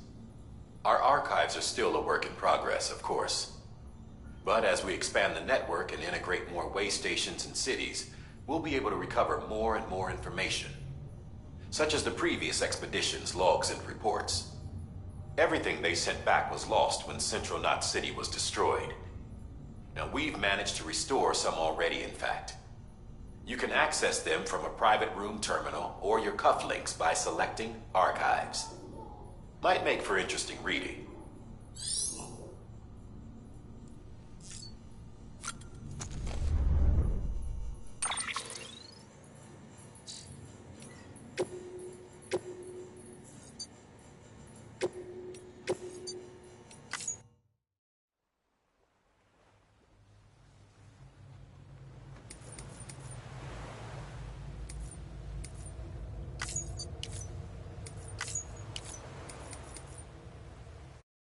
Our archives are still a work in progress, of course. But as we expand the network and integrate more way stations and cities, we'll be able to recover more and more information, such as the previous expedition's logs and reports. Everything they sent back was lost when Central Knot City was destroyed. Now, we've managed to restore some already, in fact. You can access them from a private room terminal or your cufflinks by selecting Archives. Might make for interesting reading.